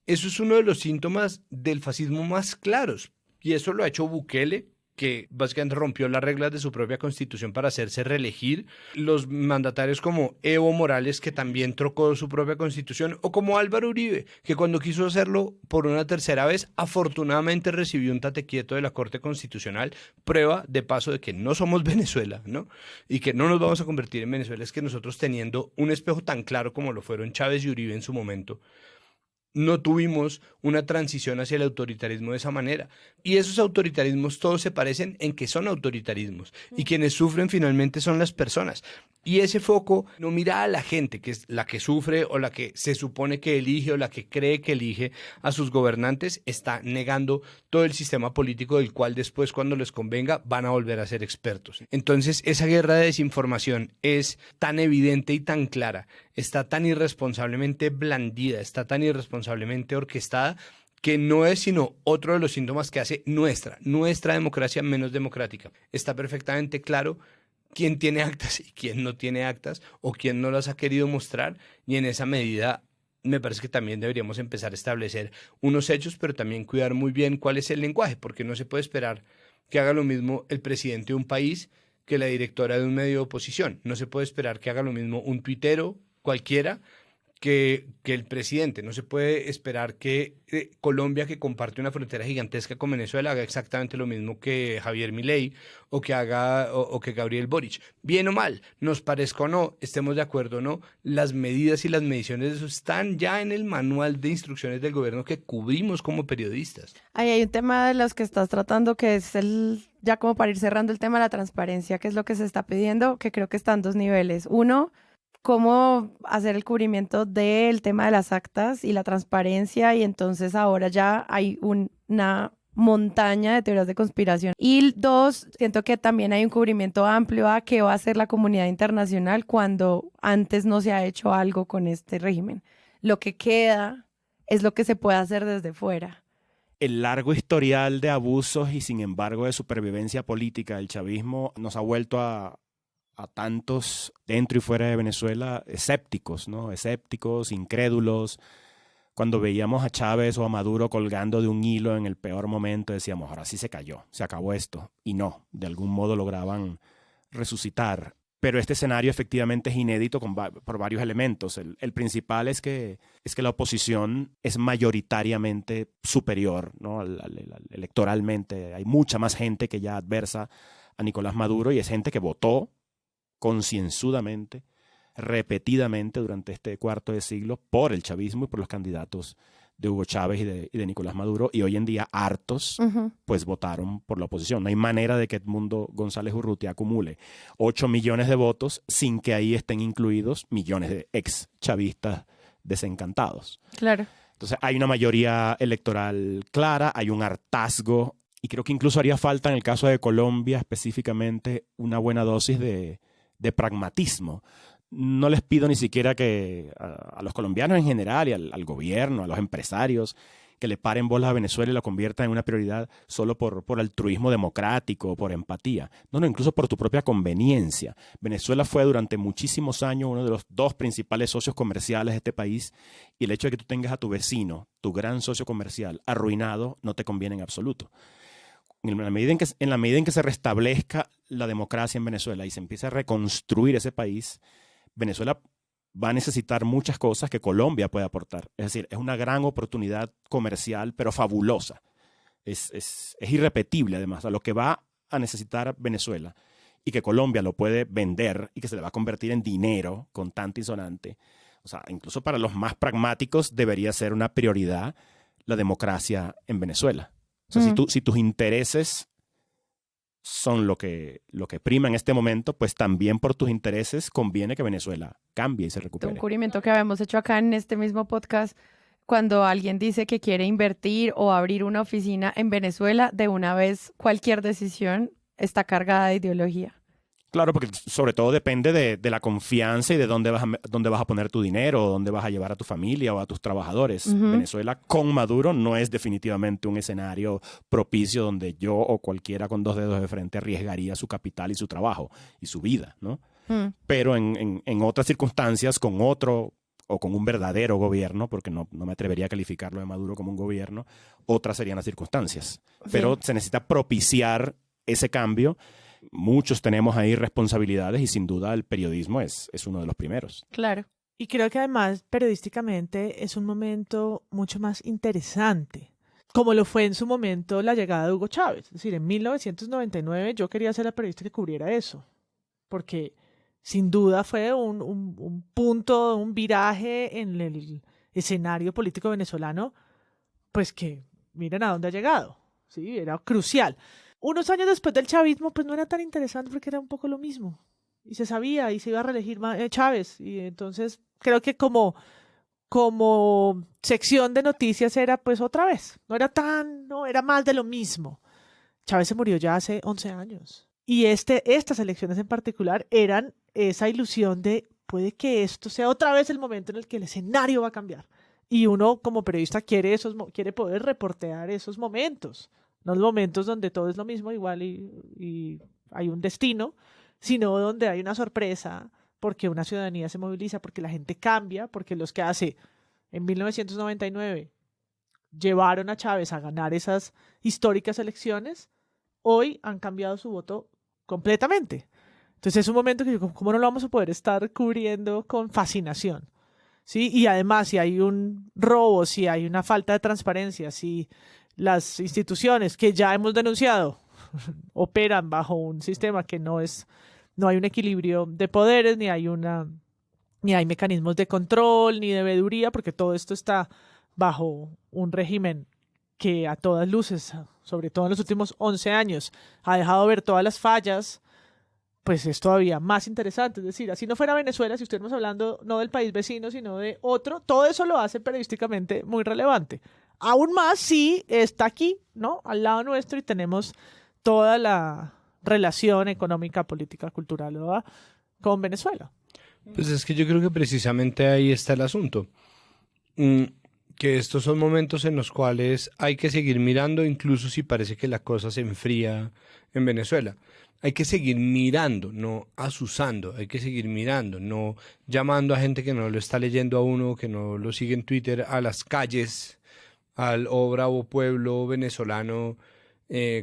Eso es uno de los síntomas del fascismo más claros. Y eso lo ha hecho Bukele, que básicamente rompió las reglas de su propia constitución para hacerse reelegir. Los mandatarios como Evo Morales, que también trocó su propia constitución, o como Álvaro Uribe, que cuando quiso hacerlo por una tercera vez, afortunadamente recibió un tate quieto de la Corte Constitucional, prueba de paso de que no somos Venezuela, ¿no? Y que no nos vamos a convertir en Venezuela. Es que nosotros, teniendo un espejo tan claro como lo fueron Chávez y Uribe en su momento, no tuvimos una transición hacia el autoritarismo de esa manera. Y esos autoritarismos todos se parecen en que son autoritarismos. Y quienes sufren finalmente son las personas. Y ese foco no mira a la gente, que es la que sufre o la que se supone que elige o la que cree que elige a sus gobernantes, está negando todo el sistema político del cual después, cuando les convenga, van a volver a ser expertos. Entonces, esa guerra de desinformación es tan evidente y tan clara, está tan irresponsablemente blandida, está tan irresponsablemente orquestada, que no es sino otro de los síntomas que hace nuestra democracia menos democrática. Está perfectamente claro quién tiene actas y quién no tiene actas, o quién no las ha querido mostrar, y en esa medida me parece que también deberíamos empezar a establecer unos hechos, pero también cuidar muy bien cuál es el lenguaje, porque no se puede esperar que haga lo mismo el presidente de un país que la directora de un medio de oposición. No se puede esperar que haga lo mismo un tuitero cualquiera que el presidente. No se puede esperar que Colombia, que comparte una frontera gigantesca con Venezuela, haga exactamente lo mismo que Javier Milei o que haga o que Gabriel Boric. Bien o mal, nos parezca o no, estemos de acuerdo o no, las medidas y las mediciones de eso están ya en el manual de instrucciones del gobierno que cubrimos como periodistas. Ahí hay un tema de los que estás tratando que es ya como para ir cerrando el tema de la transparencia, que es lo que se está pidiendo, que creo que está en dos niveles. Uno, cómo hacer el cubrimiento del tema de las actas y la transparencia, y entonces ahora ya hay una montaña de teorías de conspiración. Y dos, siento que también hay un cubrimiento amplio a qué va a hacer la comunidad internacional cuando antes no se ha hecho algo con este régimen. Lo que queda es lo que se puede hacer desde fuera. El largo historial de abusos y sin embargo de supervivencia política del chavismo nos ha vuelto a tantos dentro y fuera de Venezuela escépticos, ¿no? Escépticos, incrédulos. Cuando veíamos a Chávez o a Maduro colgando de un hilo en el peor momento, decíamos, ahora sí se cayó, se acabó esto. Y no, de algún modo lograban resucitar. Pero este escenario efectivamente es inédito por varios elementos. El principal es que la oposición es mayoritariamente superior, ¿no? Electoralmente. Hay mucha más gente que ya adversa a Nicolás Maduro y es gente que votó concienzudamente, repetidamente durante este cuarto de siglo por el chavismo y por los candidatos de Hugo Chávez y de Nicolás Maduro, y hoy en día hartos pues votaron por la oposición. No hay manera de que Edmundo González Urrutia acumule 8 millones de votos sin que ahí estén incluidos millones de ex chavistas desencantados. Claro. Entonces hay una mayoría electoral clara, hay un hartazgo, y creo que incluso haría falta en el caso de Colombia específicamente una buena dosis de pragmatismo. No les pido ni siquiera que a los colombianos en general y al gobierno, a los empresarios, que le paren bolas a Venezuela y la conviertan en una prioridad solo por altruismo democrático, por empatía. No, incluso por tu propia conveniencia. Venezuela fue durante muchísimos años uno de los dos principales socios comerciales de este país, y el hecho de que tú tengas a tu vecino, tu gran socio comercial, arruinado, no te conviene en absoluto. En la medida en que se restablezca la democracia en Venezuela y se empiece a reconstruir ese país, Venezuela va a necesitar muchas cosas que Colombia puede aportar. Es decir, es una gran oportunidad comercial, pero fabulosa. Es irrepetible, además, a lo que va a necesitar Venezuela y que Colombia lo puede vender y que se le va a convertir en dinero contante y sonante. O sea, incluso para los más pragmáticos debería ser una prioridad la democracia en Venezuela. O sea, si tus intereses son lo que prima en este momento, pues también por tus intereses conviene que Venezuela cambie y se recupere. Un cubrimiento que habíamos hecho acá en este mismo podcast, cuando alguien dice que quiere invertir o abrir una oficina en Venezuela, de una vez cualquier decisión está cargada de ideología. Claro, porque sobre todo depende de la confianza y de dónde vas a poner tu dinero, o dónde vas a llevar a tu familia o a tus trabajadores. Venezuela con Maduro no es definitivamente un escenario propicio donde yo o cualquiera con dos dedos de frente arriesgaría su capital y su trabajo y su vida, ¿no? Pero en otras circunstancias, con otro o con un verdadero gobierno, porque no me atrevería a calificarlo de Maduro como un gobierno, otras serían las circunstancias. Sí. Pero se necesita propiciar ese cambio. Muchos tenemos ahí responsabilidades y sin duda el periodismo es uno de los primeros. Claro. Y creo que además periodísticamente es un momento mucho más interesante, como lo fue en su momento la llegada de Hugo Chávez. Es decir, en 1999 yo quería ser la periodista que cubriera eso, porque sin duda fue un punto, un viraje en el escenario político venezolano, pues que miren a dónde ha llegado, ¿sí? Era crucial. Unos años después del chavismo, pues no era tan interesante porque era un poco lo mismo. Y se sabía, y se iba a reelegir Chávez. Y entonces creo que como sección de noticias era pues otra vez. No era más de lo mismo. Chávez se murió ya hace 11 años. Y estas elecciones en particular eran esa ilusión de puede que esto sea otra vez el momento en el que el escenario va a cambiar. Y uno como periodista quiere poder reportear esos momentos. No los momentos donde todo es lo mismo igual y hay un destino, sino donde hay una sorpresa porque una ciudadanía se moviliza, porque la gente cambia, porque los que hace en 1999 llevaron a Chávez a ganar esas históricas elecciones, hoy han cambiado su voto completamente. Entonces es un momento que ¿cómo no lo vamos a poder estar cubriendo con fascinación? ¿sí? Y además, si hay un robo, si hay una falta de transparencia, si las instituciones que ya hemos denunciado operan bajo un sistema que no hay un equilibrio de poderes, ni hay mecanismos de control, ni de veeduría, porque todo esto está bajo un régimen que a todas luces, sobre todo en los últimos 11 años, ha dejado ver todas las fallas, pues es todavía más interesante. Es decir, así no fuera Venezuela, si estuviéramos hablando no del país vecino, sino de otro, todo eso lo hace periodísticamente muy relevante. Aún más si está aquí, ¿no? Al lado nuestro, y tenemos toda la relación económica, política, cultural, ¿verdad?, con Venezuela. Pues es que yo creo que precisamente ahí está el asunto. Que estos son momentos en los cuales hay que seguir mirando, incluso si parece que la cosa se enfría en Venezuela. Hay que seguir mirando, no asusando, hay que seguir mirando, no llamando a gente que no lo está leyendo a uno, que no lo sigue en Twitter, a las calles, al oh bravo pueblo venezolano,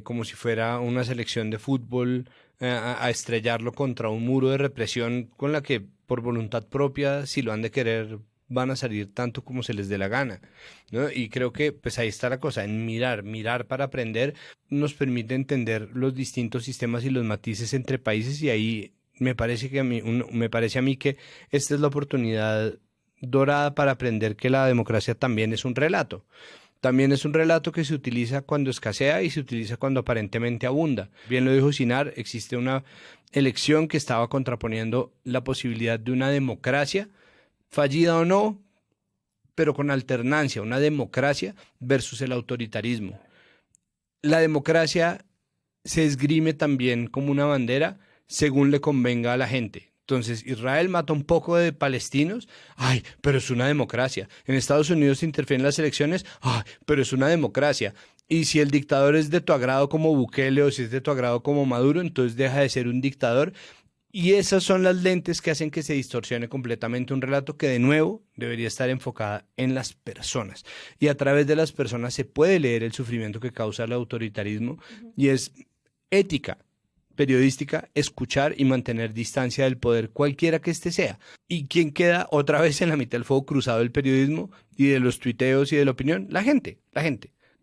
como si fuera una selección de fútbol, a estrellarlo contra un muro de represión con la que por voluntad propia, si lo han de querer, van a salir tanto como se les dé la gana, ¿no? Y creo que pues ahí está la cosa, en mirar para aprender, nos permite entender los distintos sistemas y los matices entre países, y ahí me parece a mí que esta es la oportunidad dorada para aprender que la democracia también es un relato. También es un relato que se utiliza cuando escasea y se utiliza cuando aparentemente abunda. Bien lo dijo Sinar, existe una elección que estaba contraponiendo la posibilidad de una democracia, fallida o no, pero con alternancia, una democracia versus el autoritarismo. La democracia se esgrime también como una bandera según le convenga a la gente. Entonces, Israel mata un poco de palestinos, ¡ay, pero es una democracia! En Estados Unidos se interfieren las elecciones, ¡ay, pero es una democracia! Y si el dictador es de tu agrado como Bukele o si es de tu agrado como Maduro, entonces deja de ser un dictador. Y esas son las lentes que hacen que se distorsione completamente un relato que, de nuevo, debería estar enfocada en las personas. Y a través de las personas se puede leer el sufrimiento que causa el autoritarismo, y es ética periodística escuchar y mantener distancia del poder, cualquiera que éste sea. ¿Y quién queda otra vez en la mitad del fuego cruzado del periodismo y de los tuiteos y de la opinión? La gente.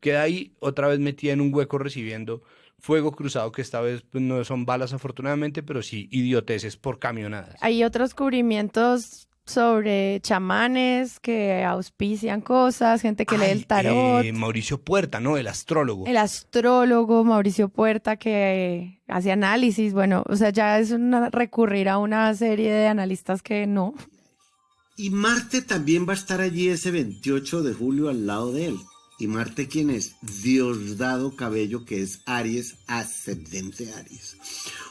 Queda ahí otra vez metida en un hueco recibiendo fuego cruzado, que esta vez pues, no son balas afortunadamente, pero sí idioteces por camionadas. Hay otros cubrimientos sobre chamanes que auspician cosas, gente que lee el tarot. Mauricio Puerta, ¿no? El astrólogo. El astrólogo Mauricio Puerta, que hace análisis. Bueno, o sea, ya es recurrir a una serie de analistas que no. Y Marte también va a estar allí ese 28 de julio al lado de él. ¿Y Marte quién es? Diosdado Cabello, que es Aries, ascendente Aries.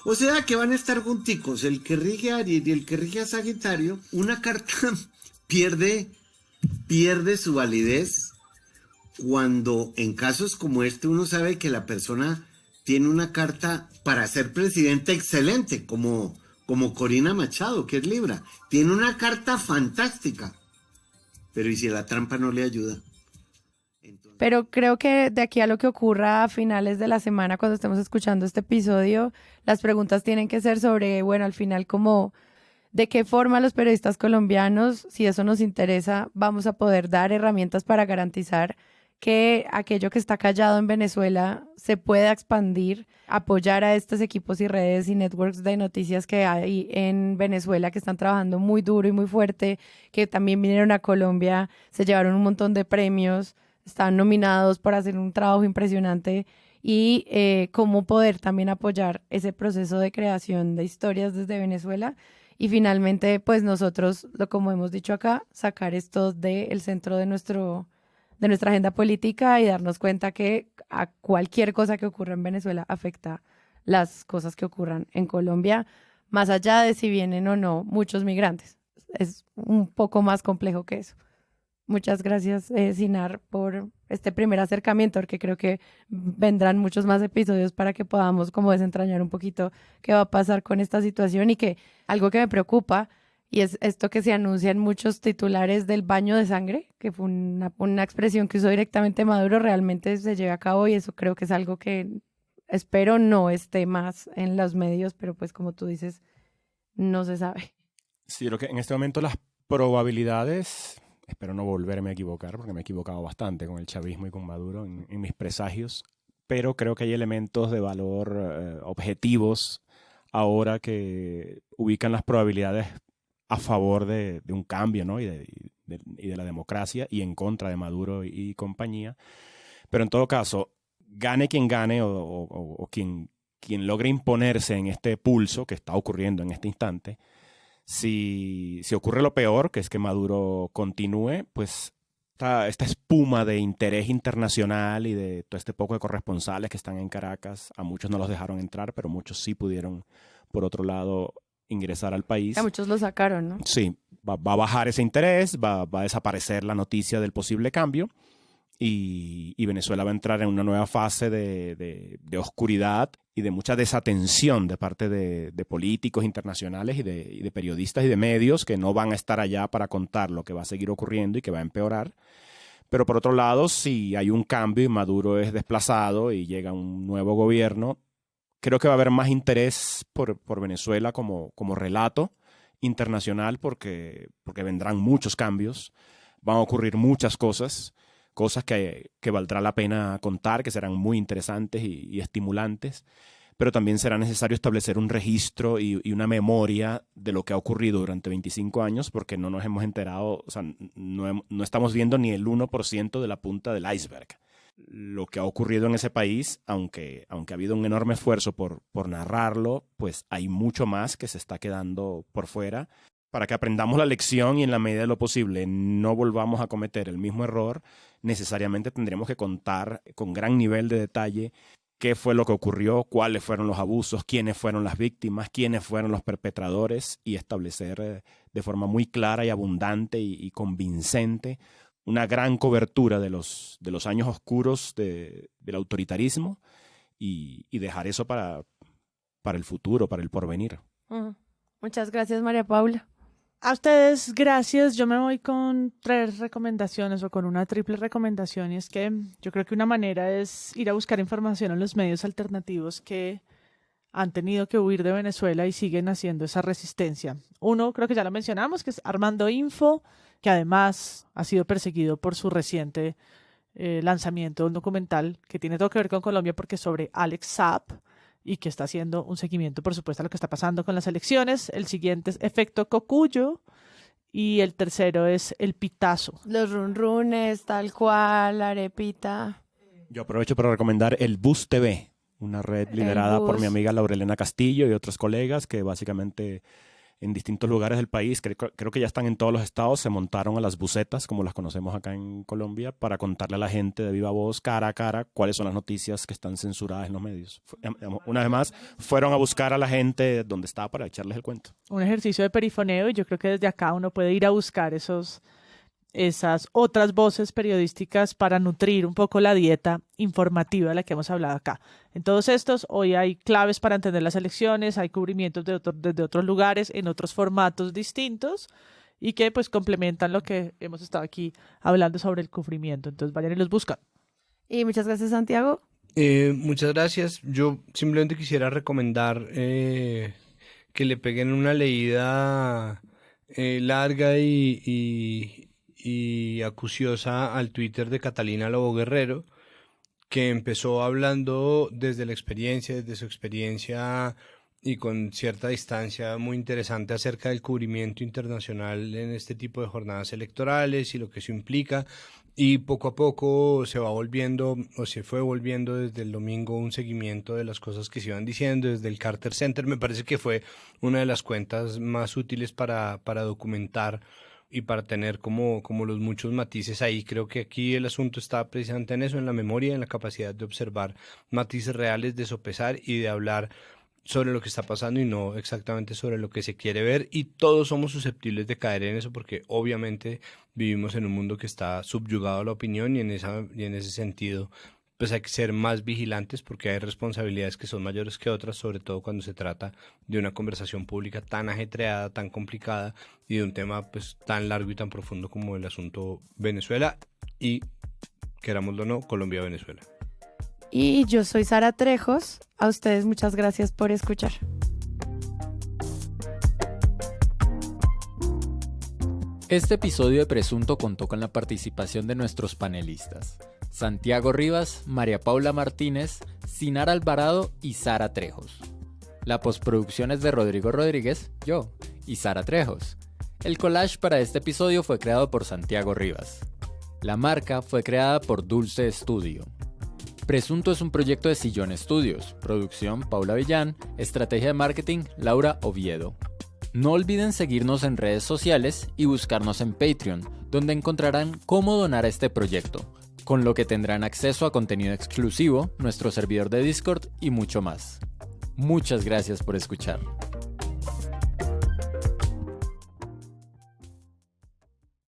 O sea que van a estar junticos el que rige a Aries y el que rige a Sagitario. Una carta pierde su validez cuando en casos como este uno sabe que la persona tiene una carta para ser presidente excelente, como Corina Machado, que es Libra. Tiene una carta fantástica. Pero ¿y si la trampa no le ayuda? Pero creo que de aquí a lo que ocurra a finales de la semana, cuando estemos escuchando este episodio, las preguntas tienen que ser sobre, bueno, al final, como de qué forma los periodistas colombianos, si eso nos interesa, vamos a poder dar herramientas para garantizar que aquello que está callado en Venezuela se pueda expandir, apoyar a estos equipos y redes y networks de noticias que hay en Venezuela, que están trabajando muy duro y muy fuerte, que también vinieron a Colombia, se llevaron un montón de premios, están nominados por hacer un trabajo impresionante, y cómo poder también apoyar ese proceso de creación de historias desde Venezuela. Y finalmente, pues nosotros, como hemos dicho acá, sacar esto del centro de nuestra agenda política y darnos cuenta que a cualquier cosa que ocurra en Venezuela afecta las cosas que ocurran en Colombia, más allá de si vienen o no muchos migrantes. Es un poco más complejo que eso. Muchas gracias, Sinar, por este primer acercamiento, porque creo que vendrán muchos más episodios para que podamos como desentrañar un poquito qué va a pasar con esta situación, y que algo que me preocupa, y es esto que se anuncia en muchos titulares del baño de sangre, que fue una expresión que usó directamente Maduro, realmente se lleve a cabo, y eso creo que es algo que espero no esté más en los medios, pero pues como tú dices, no se sabe. Sí, creo que en este momento las Probabilidades, espero no volverme a equivocar, porque me he equivocado bastante con el chavismo y con Maduro en mis presagios, pero creo que hay elementos de valor objetivos ahora que ubican las probabilidades a favor de un cambio, ¿no? y de la democracia, y en contra de Maduro y compañía. Pero en todo caso, gane quien gane o quien logre imponerse en este pulso que está ocurriendo en este instante, si ocurre lo peor, que es que Maduro continúe, pues esta espuma de interés internacional y de todo este poco de corresponsales que están en Caracas, a muchos no los dejaron entrar, pero muchos sí pudieron, por otro lado, ingresar al país. A muchos lo sacaron, ¿no? Sí, va a bajar ese interés, va a desaparecer la noticia del posible cambio y Venezuela va a entrar en una nueva fase de oscuridad y de mucha desatención de parte de políticos internacionales y de periodistas y de medios que no van a estar allá para contar lo que va a seguir ocurriendo y que va a empeorar. Pero por otro lado, si hay un cambio y Maduro es desplazado y llega un nuevo gobierno, creo que va a haber más interés por Venezuela como relato internacional porque vendrán muchos cambios, van a ocurrir muchas cosas que valdrá la pena contar, que serán muy interesantes y estimulantes, pero también será necesario establecer un registro y una memoria de lo que ha ocurrido durante 25 años, porque no nos hemos enterado, o sea, no estamos viendo ni el 1% de la punta del iceberg. Lo que ha ocurrido en ese país, aunque ha habido un enorme esfuerzo por narrarlo, pues hay mucho más que se está quedando por fuera. Para que aprendamos la lección y en la medida de lo posible no volvamos a cometer el mismo error, necesariamente tendremos que contar con gran nivel de detalle qué fue lo que ocurrió, cuáles fueron los abusos, quiénes fueron las víctimas, quiénes fueron los perpetradores y establecer de forma muy clara y abundante y convincente una gran cobertura de los años oscuros del autoritarismo y dejar eso para el futuro, para el porvenir. Muchas gracias, María Paula. A ustedes, gracias. Yo me voy con 3 recomendaciones o con una triple recomendación, y es que yo creo que una manera es ir a buscar información en los medios alternativos que han tenido que huir de Venezuela y siguen haciendo esa resistencia. Uno, creo que ya lo mencionamos, que es Armando Info, que además ha sido perseguido por su reciente lanzamiento de un documental que tiene todo que ver con Colombia porque es sobre Alex Saab, y que está haciendo un seguimiento, por supuesto, a lo que está pasando con las elecciones. El siguiente es Efecto Cocuyo y el tercero es El Pitazo. Los runrunes, tal cual, arepita. Yo aprovecho para recomendar El Bus TV, una red liderada por mi amiga Laurelena Castillo y otros colegas que básicamente en distintos lugares del país, creo que ya están en todos los estados, se montaron a las busetas, como las conocemos acá en Colombia, para contarle a la gente de viva voz, cara a cara, cuáles son las noticias que están censuradas en los medios. Una vez más, fueron a buscar a la gente donde estaba para echarles el cuento. Un ejercicio de perifoneo, y yo creo que desde acá uno puede ir a buscar esas otras voces periodísticas para nutrir un poco la dieta informativa de la que hemos hablado acá. En todos estos, hoy hay claves para entender las elecciones, hay cubrimientos desde otros lugares, en otros formatos distintos, y que pues complementan lo que hemos estado aquí hablando sobre el cubrimiento. Entonces vayan y los buscan. Y muchas gracias, Santiago. Muchas gracias. Yo simplemente quisiera recomendar que le peguen una leída larga y acuciosa al Twitter de Catalina Lobo Guerrero, que empezó hablando desde su experiencia y con cierta distancia muy interesante acerca del cubrimiento internacional en este tipo de jornadas electorales y lo que eso implica, y poco a poco se fue volviendo desde el domingo un seguimiento de las cosas que se iban diciendo desde el Carter Center. Me parece que fue una de las cuentas más útiles para documentar y para tener como los muchos matices ahí. Creo que aquí el asunto está precisamente en eso, en la memoria, en la capacidad de observar matices reales, de sopesar y de hablar sobre lo que está pasando y no exactamente sobre lo que se quiere ver, y todos somos susceptibles de caer en eso porque obviamente vivimos en un mundo que está subyugado a la opinión, y en ese sentido pues hay que ser más vigilantes porque hay responsabilidades que son mayores que otras, sobre todo cuando se trata de una conversación pública tan ajetreada, tan complicada y de un tema pues tan largo y tan profundo como el asunto Venezuela y, querámoslo o no, Colombia-Venezuela. Y yo soy Sara Trejos. A ustedes muchas gracias por escuchar. Este episodio de Presunto contó con la participación de nuestros panelistas: Santiago Rivas, María Paula Martínez, Sinara Alvarado y Sara Trejos. La postproducción es de Rodrigo Rodríguez, yo, y Sara Trejos. El collage para este episodio fue creado por Santiago Rivas. La marca fue creada por Dulce Studio. Presunto es un proyecto de Sillón Studios, producción Paula Villán, estrategia de marketing Laura Oviedo. No olviden seguirnos en redes sociales y buscarnos en Patreon, donde encontrarán cómo donar a este proyecto, con lo que tendrán acceso a contenido exclusivo, nuestro servidor de Discord y mucho más. Muchas gracias por escuchar.